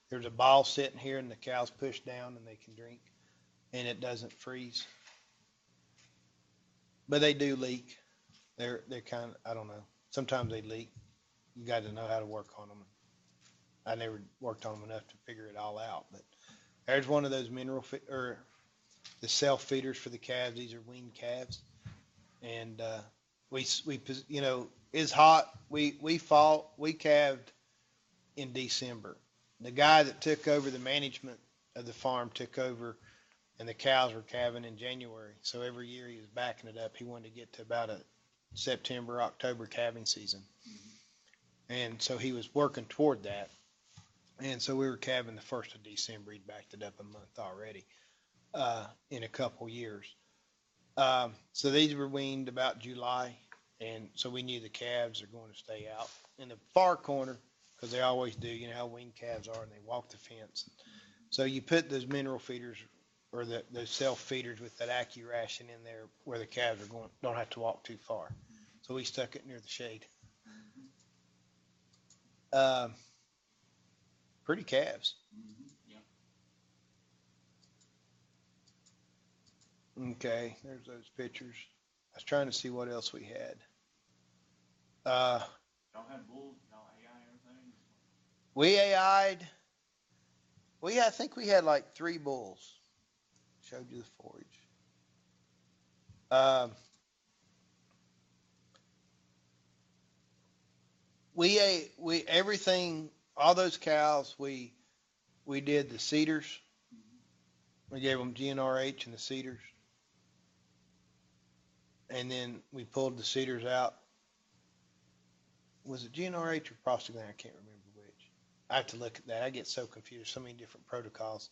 There's a ball sitting here, and the cows push down, and they can drink, and it doesn't freeze. But they do leak. They're kind of, I don't know. Sometimes they leak. You got to know how to work on them. I never worked on them enough to figure it all out. But there's one of those or the self feeders for the calves. These are weaned calves, and it's hot. We calved in December. The guy that took over the management of the farm took over, and the cows were calving in January. So every year he was backing it up. He wanted to get to about a September, October calving season. Mm-hmm. And so he was working toward that. And so we were calving the 1st of December. He'd backed it up a month already in a couple years. So these were weaned about July. And so we knew the calves are going to stay out. In the far corner, because they always do, you know how weaned calves are, and they walk the fence. So you put those mineral feeders or those self feeders with that AccuRation in there where the calves are don't have to walk too far. So we stuck it near the shade. Pretty calves. Mm-hmm. Yeah. Okay, there's those pictures. I was trying to see what else we had. Y'all have bulls, y'all AI everything? We AI'd. I think we had like 3 bulls. Showed you the forage. We everything, all those cows, we we did the cedars. We gave them GNRH and the cedars. And then we pulled the cedars out. Was it GNRH or prostaglandin? I can't remember which. I have to look at that. I get so confused. So many different protocols.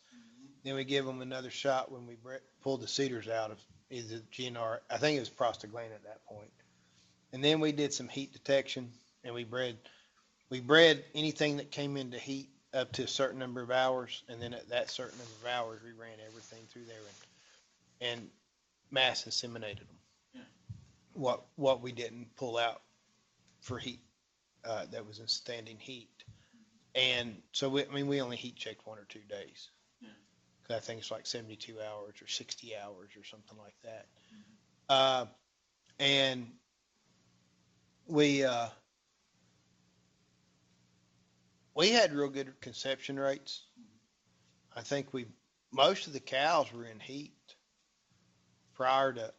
Then we give them another shot when we pulled the cedars out of either GNR. I think it was prostaglandin at that point. And then we did some heat detection, and we bred anything that came into heat up to a certain number of hours, and then at that certain number of hours, we ran everything through there and mass inseminated them. Yeah. What we didn't pull out for heat that was in standing heat, and so we only heat checked 1 or 2 days. Yeah. 'Cause I think it's like 72 hours or 60 hours or something like that. And we had real good conception rates. I think most of the cows were in heat prior to,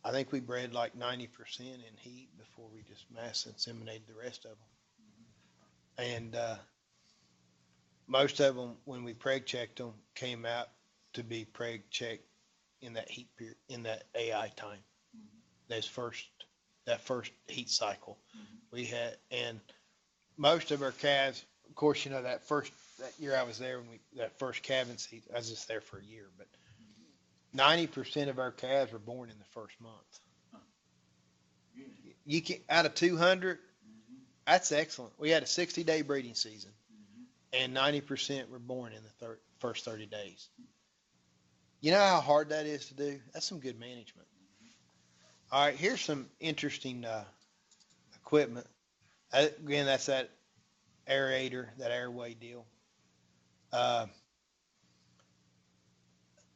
I think we bred like 90% in heat before we just mass inseminated the rest of them. And most of them, when we preg checked them, came out to be preg checked in that heat period, in that AI time. That first heat cycle we had, and most of our calves, of course, that year I was there that first calving season, I was just there for a year, but 90% of our calves were born in the first month. You can, out of 200, that's excellent. We had a 60-day breeding season, and 90% were born in the first 30 days. You know how hard that is to do? That's some good management. All right, here's some interesting equipment. Again, that's that aerator, that airway deal.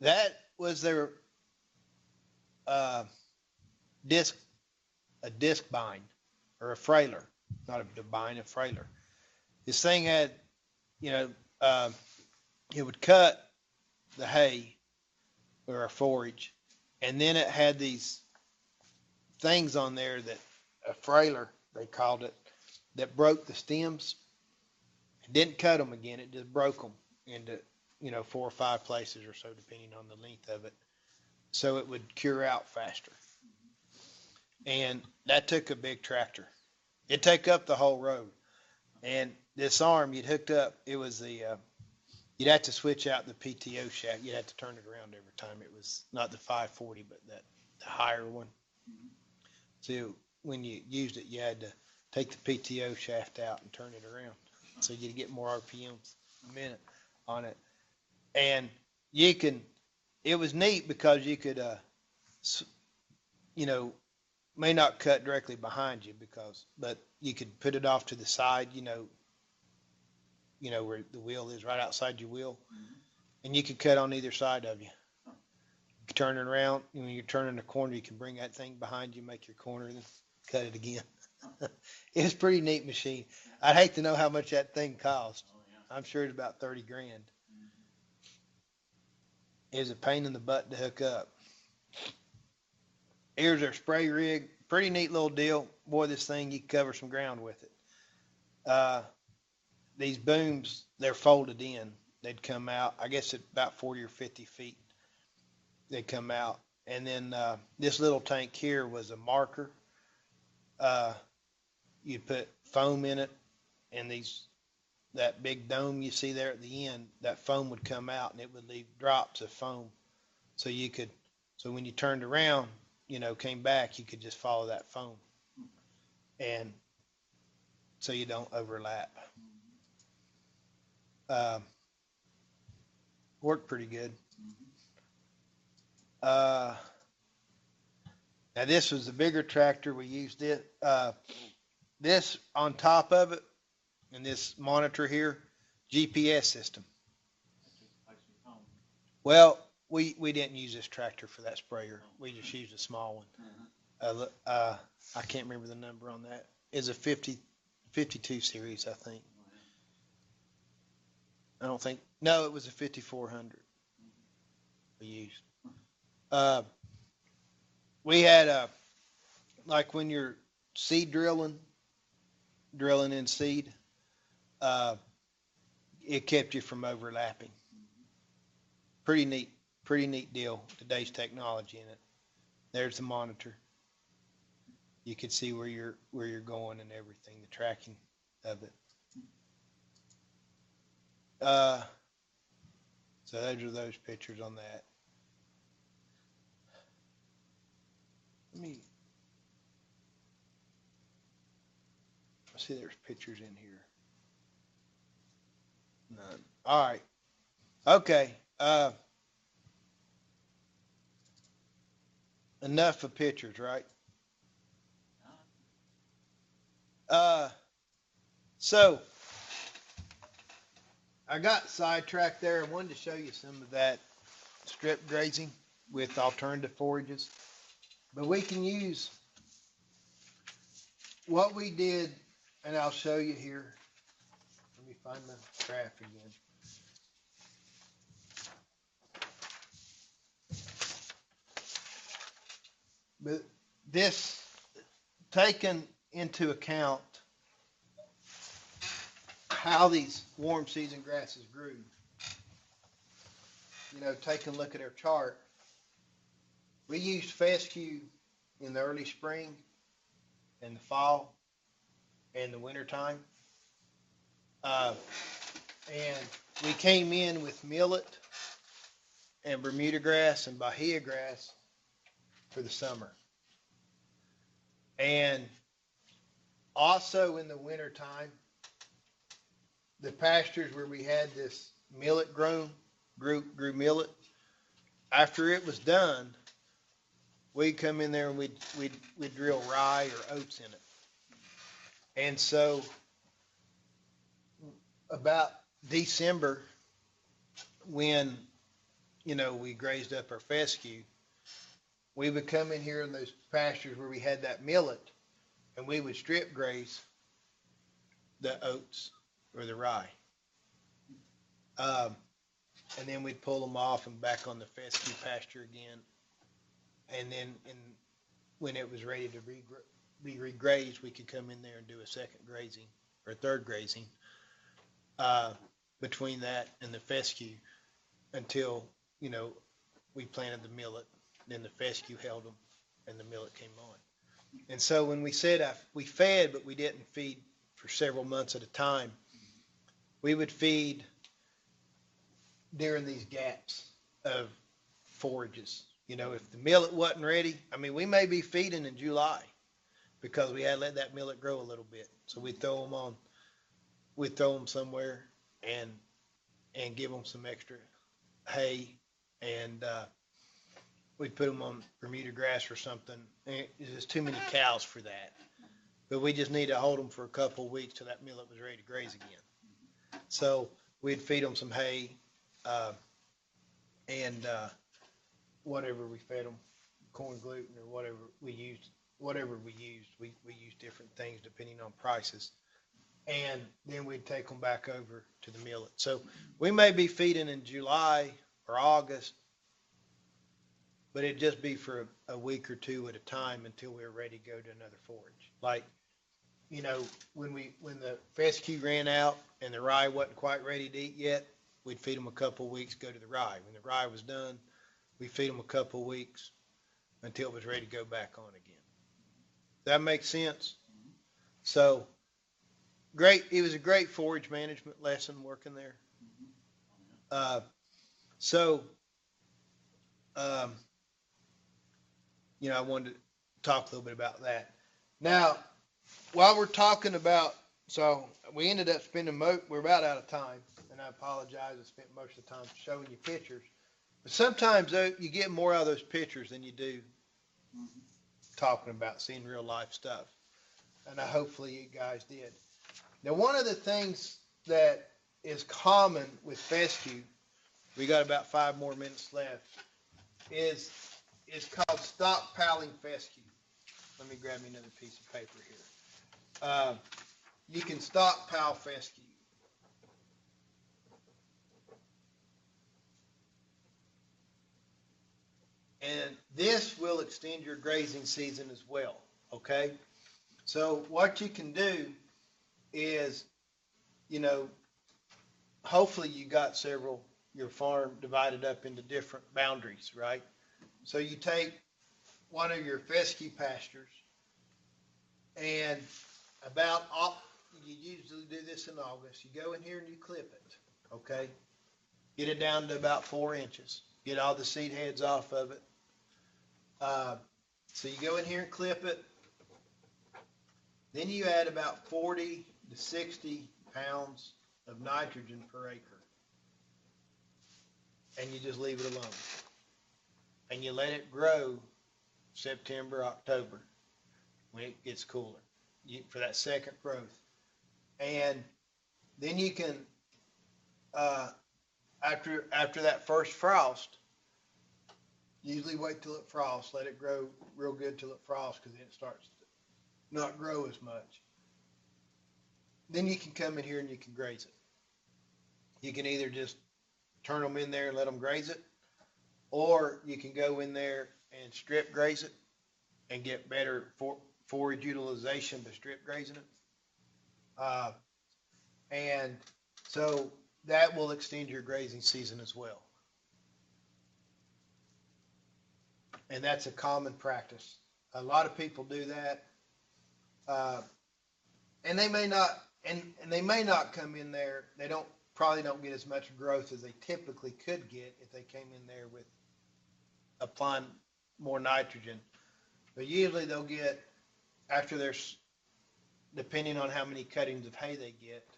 That was their disc bind, or a frailer, not a bind, a frailer. This thing had, it would cut the hay or a forage, and then it had these things on there that a frailer, they called it, that broke the stems. It didn't cut them again. It just broke them into, 4 or 5 places or so, depending on the length of it. So it would cure out faster. And that took a big tractor. It'd take up the whole road. And this arm you'd hooked up, it was you'd have to switch out the PTO shaft. You'd have to turn it around every time. It was not the 540, but the higher one. So when you used it, you had to take the PTO shaft out and turn it around, so you'd get more RPMs a minute on it. And it was neat because you could, may not cut directly behind you but you could put it off to the side, where the wheel is, right outside your wheel, and you could cut on either side of you. You could turn it around, when you're turning the corner, you can bring that thing behind you, make your corner, and then cut it again. It was a pretty neat machine. I'd hate to know how much that thing cost. I'm sure it's about 30 grand. It was a pain in the butt to hook up. Here's our spray rig. Pretty neat little deal. Boy, this thing, you can cover some ground with it. These booms, they're folded in. They'd come out, I guess at about 40 or 50 feet. They'd come out. And then this little tank here was a marker. You'd put foam in it, and that big dome you see there at the end, that foam would come out, and it would leave drops of foam. So when you turned around, came back, you could just follow that foam. And so you don't overlap. Worked pretty good. Now this was the bigger tractor. We used it. This on top of it, and this monitor here, GPS system. Well, we didn't use this tractor for that sprayer. We just used a small one. I can't remember the number on that. It's a 52 series, I think. No, it was a 5400 we used. We had like when you're seed drilling in seed, it kept you from overlapping. Pretty neat deal. Today's technology in it. There's the monitor. You can see where you're going and everything, the tracking of it. So those are those pictures on that. I see there's pictures in here. None. All right. Okay. Enough of pictures, right? So I got sidetracked there. I wanted to show you some of that strip grazing with alternative forages. But we can use what we did, and I'll show you here. Let me find the graph again. But this, taken into account how these warm season grasses grew, take a look at our chart. We used fescue in the early spring and the fall and the winter time. And we came in with millet and Bermuda grass and Bahia grass for the summer. And also in the winter time, the pastures where we had this millet grew millet. After it was done, we'd come in there and we'd drill rye or oats in it. And so about December, when we grazed up our fescue, we would come in here in those pastures where we had that millet, and we would strip graze the oats or the rye. And then we'd pull them off and back on the fescue pasture again. And then when it was ready to be regrazed, we could come in there and do a second grazing or third grazing between that and the fescue until, we planted the millet. Then the fescue held them and the millet came on. And so when we said we fed, but we didn't feed for several months at a time, we would feed during these gaps of forages. If the millet wasn't ready, we may be feeding in July because we had to let that millet grow a little bit. So we'd throw them somewhere and give them some extra hay, and we'd put them on Bermuda grass or something. There's too many cows for that. But we just need to hold them for a couple of weeks till that millet was ready to graze again. So we'd feed them some hay, and whatever we fed them, corn gluten or whatever we used. We used different things depending on prices. And then we'd take them back over to the millet. So we may be feeding in July or August, but it'd just be for a week or two at a time until we were ready to go to another forage. Like, when the fescue ran out and the rye wasn't quite ready to eat yet, we'd feed them a couple of weeks, go to the rye. When the rye was done, we'd feed them a couple of weeks until it was ready to go back on again. Does that make sense? So, great. It was a great forage management lesson working there. I wanted to talk a little bit about that. Now, while we're talking about, so we ended up spending, we're about out of time, and I apologize, I spent most of the time showing you pictures. But sometimes you get more out of those pictures than you do talking about, seeing real life stuff. And hopefully you guys did. Now, one of the things that is common with fescue, we got about 5 more minutes left, is called stockpiling fescue. Let me grab me another piece of paper here. You can stockpile fescue. And this will extend your grazing season as well, okay? So what you can do is, hopefully you got your farm divided up into different boundaries, right? So you take one of your fescue pastures and you usually do this in August, you go in here and you clip it, okay? Get it down to about 4 inches. Get all the seed heads off of it. So you go in here and clip it. Then you add about 40 to 60 pounds of nitrogen per acre. And you just leave it alone. And you let it grow September, October, when it gets cooler, for that second growth. And then you can, after that first frost, usually wait till it frosts, let it grow real good till it frosts, because then it starts to not grow as much. Then you can come in here and you can graze it. You can either just turn them in there and let them graze it, or you can go in there and strip graze it and get better forage utilization by strip grazing it. And so that will extend your grazing season as well. And that's a common practice. A lot of people do that. And they may not, and they may not come in there. They probably don't get as much growth as they typically could get if they came in there with applying more nitrogen. But usually they'll get, after there's, depending on how many cuttings of hay they get,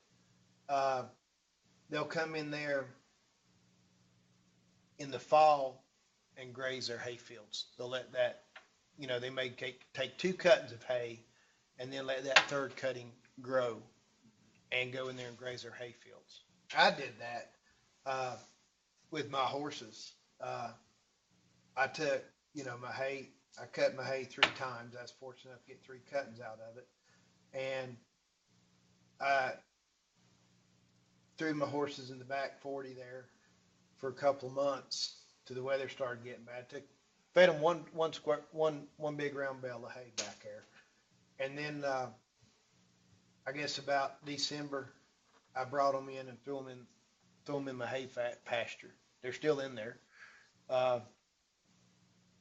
they'll come in there in the fall and graze their hay fields. They'll let that, they may take 2 cuttings of hay and then let that third cutting grow and go in there and graze their hay fields. I did that with my horses. I took, my hay, I cut my hay 3 times. I was fortunate enough to get 3 cuttings out of it. And I threw my horses in the back 40 there for a couple of months till the weather started getting bad. Fed them one big round bale of hay back there. And then I guess about December, I brought them in and threw them in my hay pasture. They're still in there.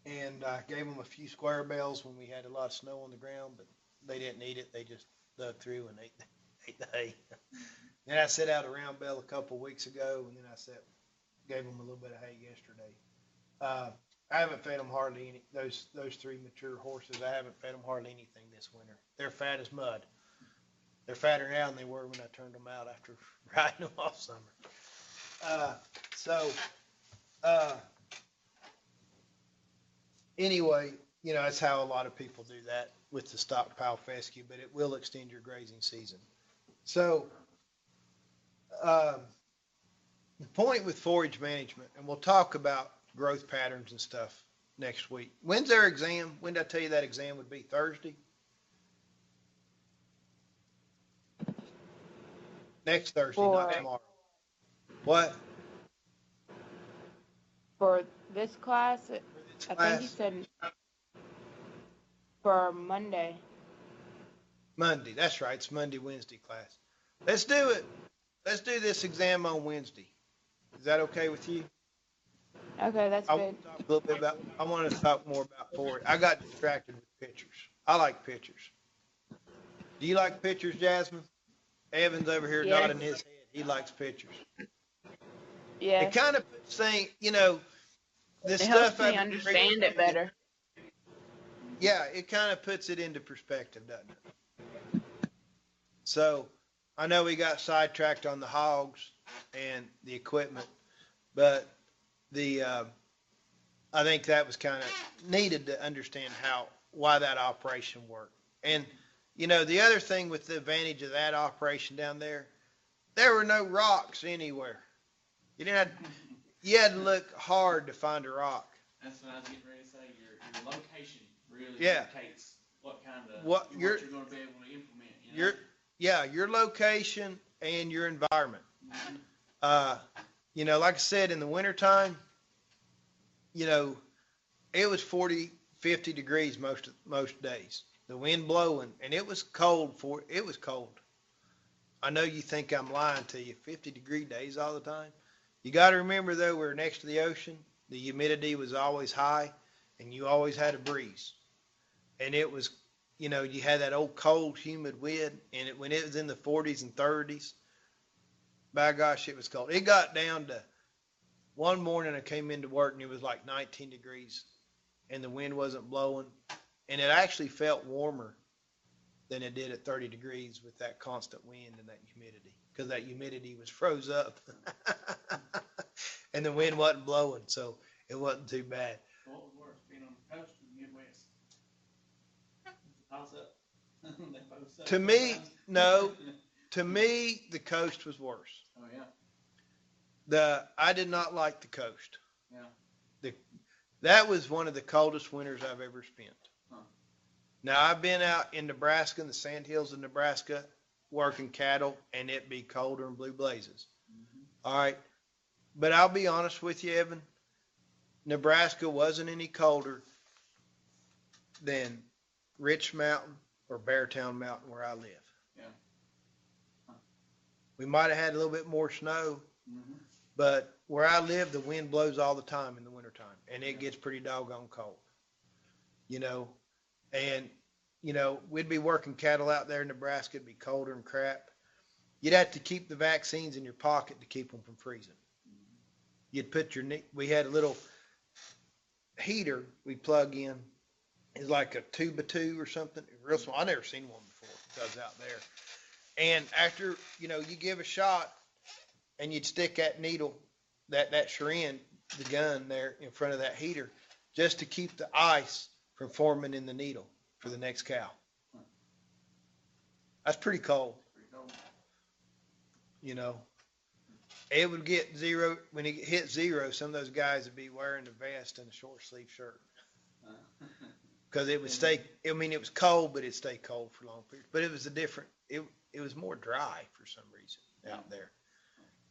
And I gave them a few square bales when we had a lot of snow on the ground, but they didn't eat it. They just dug through and ate the hay. Then I set out a round bale a couple of weeks ago, and then gave them a little bit of hay yesterday. I haven't fed them hardly any, those 3 mature horses. I haven't fed them hardly anything this winter. They're fat as mud. They're fatter now than they were when I turned them out after riding them all summer. Anyway, that's how a lot of people do that with the stockpile fescue, but it will extend your grazing season. So the point with forage management, and we'll talk about growth patterns and stuff next week. When's their exam? When did I tell you that exam would be? Thursday? Next Thursday, not tomorrow. What? For this class, I think you said for Monday. Monday, that's right. It's Monday, Wednesday class. Let's do it. Let's do this exam on Wednesday. Is that okay with you? Okay, that's good. I want to talk more about forage. I got distracted with pictures. I like pictures. Do you like pictures, Jasmine? Evan's over here nodding his head. He likes pictures. Yeah. It kind of puts things, It helps me understand it better. Yeah, it kind of puts it into perspective, doesn't it? So I know we got sidetracked on the hogs and the equipment, but I think that was kind of needed to understand why that operation worked. And the other thing with the advantage of that operation down there were no rocks anywhere. You had to look hard to find a rock. That's what I was getting ready to say. Your location really dictates what kind of what you're going to be able to implement. Your location and your environment. Mm-hmm. Like I said, in the wintertime, it was 40, 50 degrees most days. The wind blowing, and it was cold. I know you think I'm lying to you. 50-degree days all the time. You got to remember though, we're next to the ocean. The humidity was always high, and you always had a breeze. And it was, you know, you had that old cold, humid wind, and when it was in the 40s and 30s, by gosh, it was cold. It got down to one morning I came into work and it was like 19 degrees, and the wind wasn't blowing, and it actually felt warmer than it did at 30 degrees with that constant wind and that humidity, because that humidity was froze up and the wind wasn't blowing, so it wasn't too bad. What was worse, being on the coast or the Midwest? Toss up. They both suck To me, sometimes. no. To me, the coast was worse. Oh yeah. I did not like the coast. Yeah. That was one of the coldest winters I've ever spent. Huh. Now, I've been out in Nebraska, in the sandhills of Nebraska, working cattle, and it be colder and blue blazes. Mm-hmm. All right. But I'll be honest with you, Evan, Nebraska wasn't any colder than Rich Mountain or Beartown Mountain where I live. Yeah. Huh. We might have had a little bit more snow, Mm-hmm. but where I live, the wind blows all the time in the wintertime, and it gets pretty doggone cold, you know. And, you know, we'd be working cattle out there in Nebraska. It'd be colder and crap. You'd have to keep the vaccines in your pocket to keep them from freezing. You'd put we had a little heater we plug in. It's like a 2x2 or something, real small. I never seen one before. It does out there. And after, you know, you give a shot and you'd stick that needle, that syringe, the gun there in front of that heater, just to keep the ice from forming in the needle for the next cow. That's pretty cold. Pretty cold. You know, it would get zero. When it hit zero, some of those guys would be wearing a vest and a short sleeve shirt. Because it would stay, I mean, it was cold, but it'd stay cold for long periods. But it was it was more dry for some reason out there.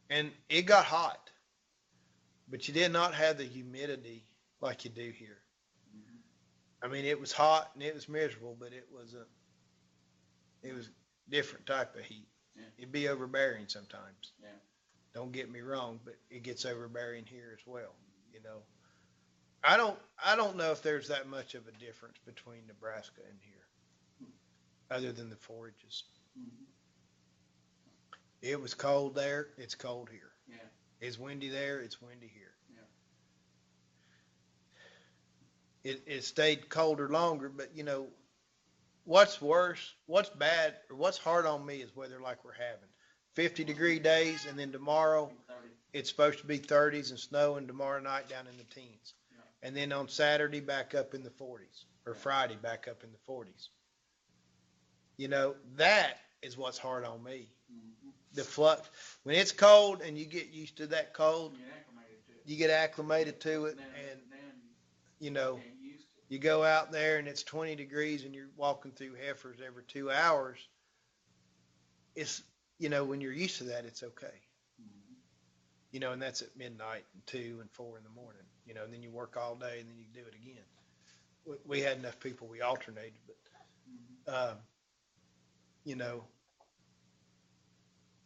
And it got hot, but you did not have the humidity like you do here. I mean, it was hot and it was miserable, but it was different type of heat. Yeah. It'd be overbearing sometimes. Yeah. Don't get me wrong, but it gets overbearing here as well, you know. I don't know if there's that much of a difference between Nebraska and here, other than the forages. Mm-hmm. It was cold there, it's cold here. Yeah. It's windy there, it's windy here. Yeah. It stayed colder longer, but you know, what's worse, what's bad, or what's hard on me is weather like we're having. 50-degree days, and then tomorrow 30. it's supposed to be 30s and snow, and tomorrow night down in the teens. Yeah. And then on Saturday back up in the 40s, or Friday back up in the 40s. You know, that is what's hard on me. Mm-hmm. The flux, when it's cold and you get used to that cold, You get acclimated to it. you get acclimated to it, Now and you you know, get used to it. you go out there and it's 20 degrees and you're walking through heifers every 2 hours. It's, you know, when you're used to that, it's okay. Mm-hmm. You know, and that's at midnight and 2 and 4 in the morning, you know, and then you work all day and then you do it again. We had enough people, we alternated, but, you know,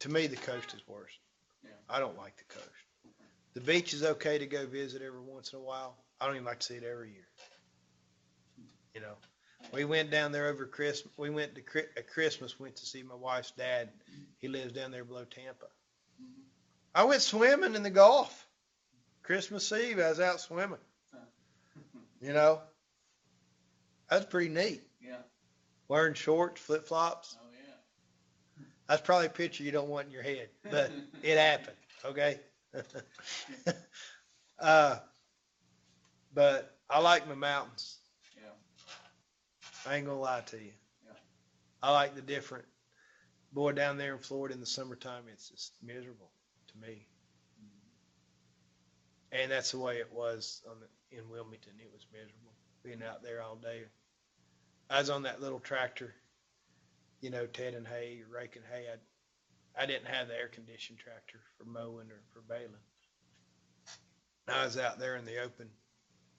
to me, the coast is worse. Yeah. I don't like the coast. The beach is okay to go visit every once in a while. I don't even like to see it every year. You know, we went down there over Christmas. We went to at Christmas, went to see my wife's dad. He lives down there below Tampa. Mm-hmm. I went swimming in the Gulf. Christmas Eve, I was out swimming. You know, that was pretty neat. Yeah. Wearing shorts, flip flops. Oh yeah. That's probably a picture you don't want in your head, but it happened. Okay. But I like my mountains. Yeah. I ain't gonna lie to you. Yeah. I like the different. Boy, down there in Florida in the summertime, it's just miserable to me. And that's the way it was in Wilmington. It was miserable being out there all day. I was on that little tractor, you know, tedding hay or raking hay. I didn't have the air-conditioned tractor for mowing or for baling. I was out there in the open,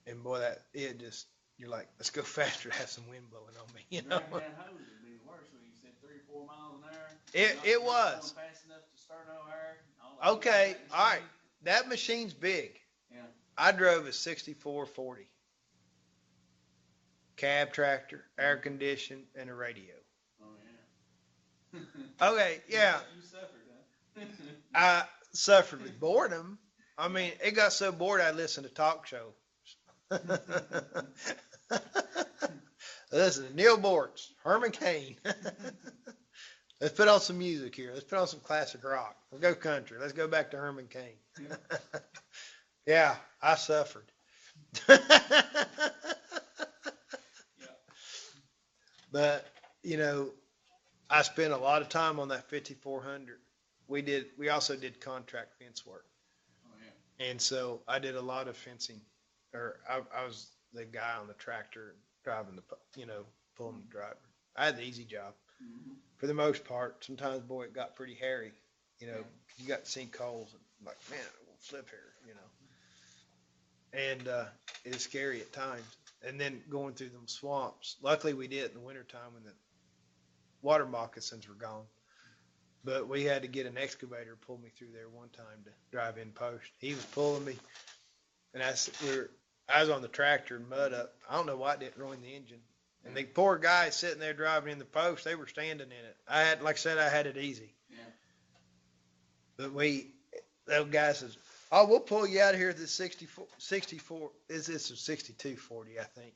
and boy, you're like, let's go faster, have some wind blowing on me, you know. Dragging that hose would be the worst when you said 3 or 4 miles an hour. It was. Fast enough to start no air. All Okay, that all right. machine. That machine's big. Yeah. I drove a 6440. Cab tractor, air conditioned, and a radio. Oh yeah. Okay, yeah. You suffered, huh? I suffered with boredom. I mean, it got so bored I listened to talk shows. Listen to Neil Bortz, Herman Cain. Let's put on some music here. Let's put on some classic rock. Let's go country. Let's go back to Herman Cain. Yeah, I suffered. But, you know, I spent a lot of time on that 5400. We also did contract fence work. Oh yeah. And so I did a lot of fencing, or I was the guy on the tractor driving pulling the driver. I had the easy job for the most part. Sometimes, boy, it got pretty hairy. You got sinkholes and like, man, it won't slip here, And it was scary at times. And then going through them swamps. Luckily, we did it in the wintertime when the water moccasins were gone. But we had to get an excavator to pull me through there one time to drive in post. He was pulling me, and I was on the tractor and mud up. I don't know why it didn't ruin the engine. And the poor guy sitting there driving in the post, they were standing in it. Like I said, I had it easy. Yeah. But those guys says, "Oh, we'll pull you out of here at the 64. Is this a 6240? I think."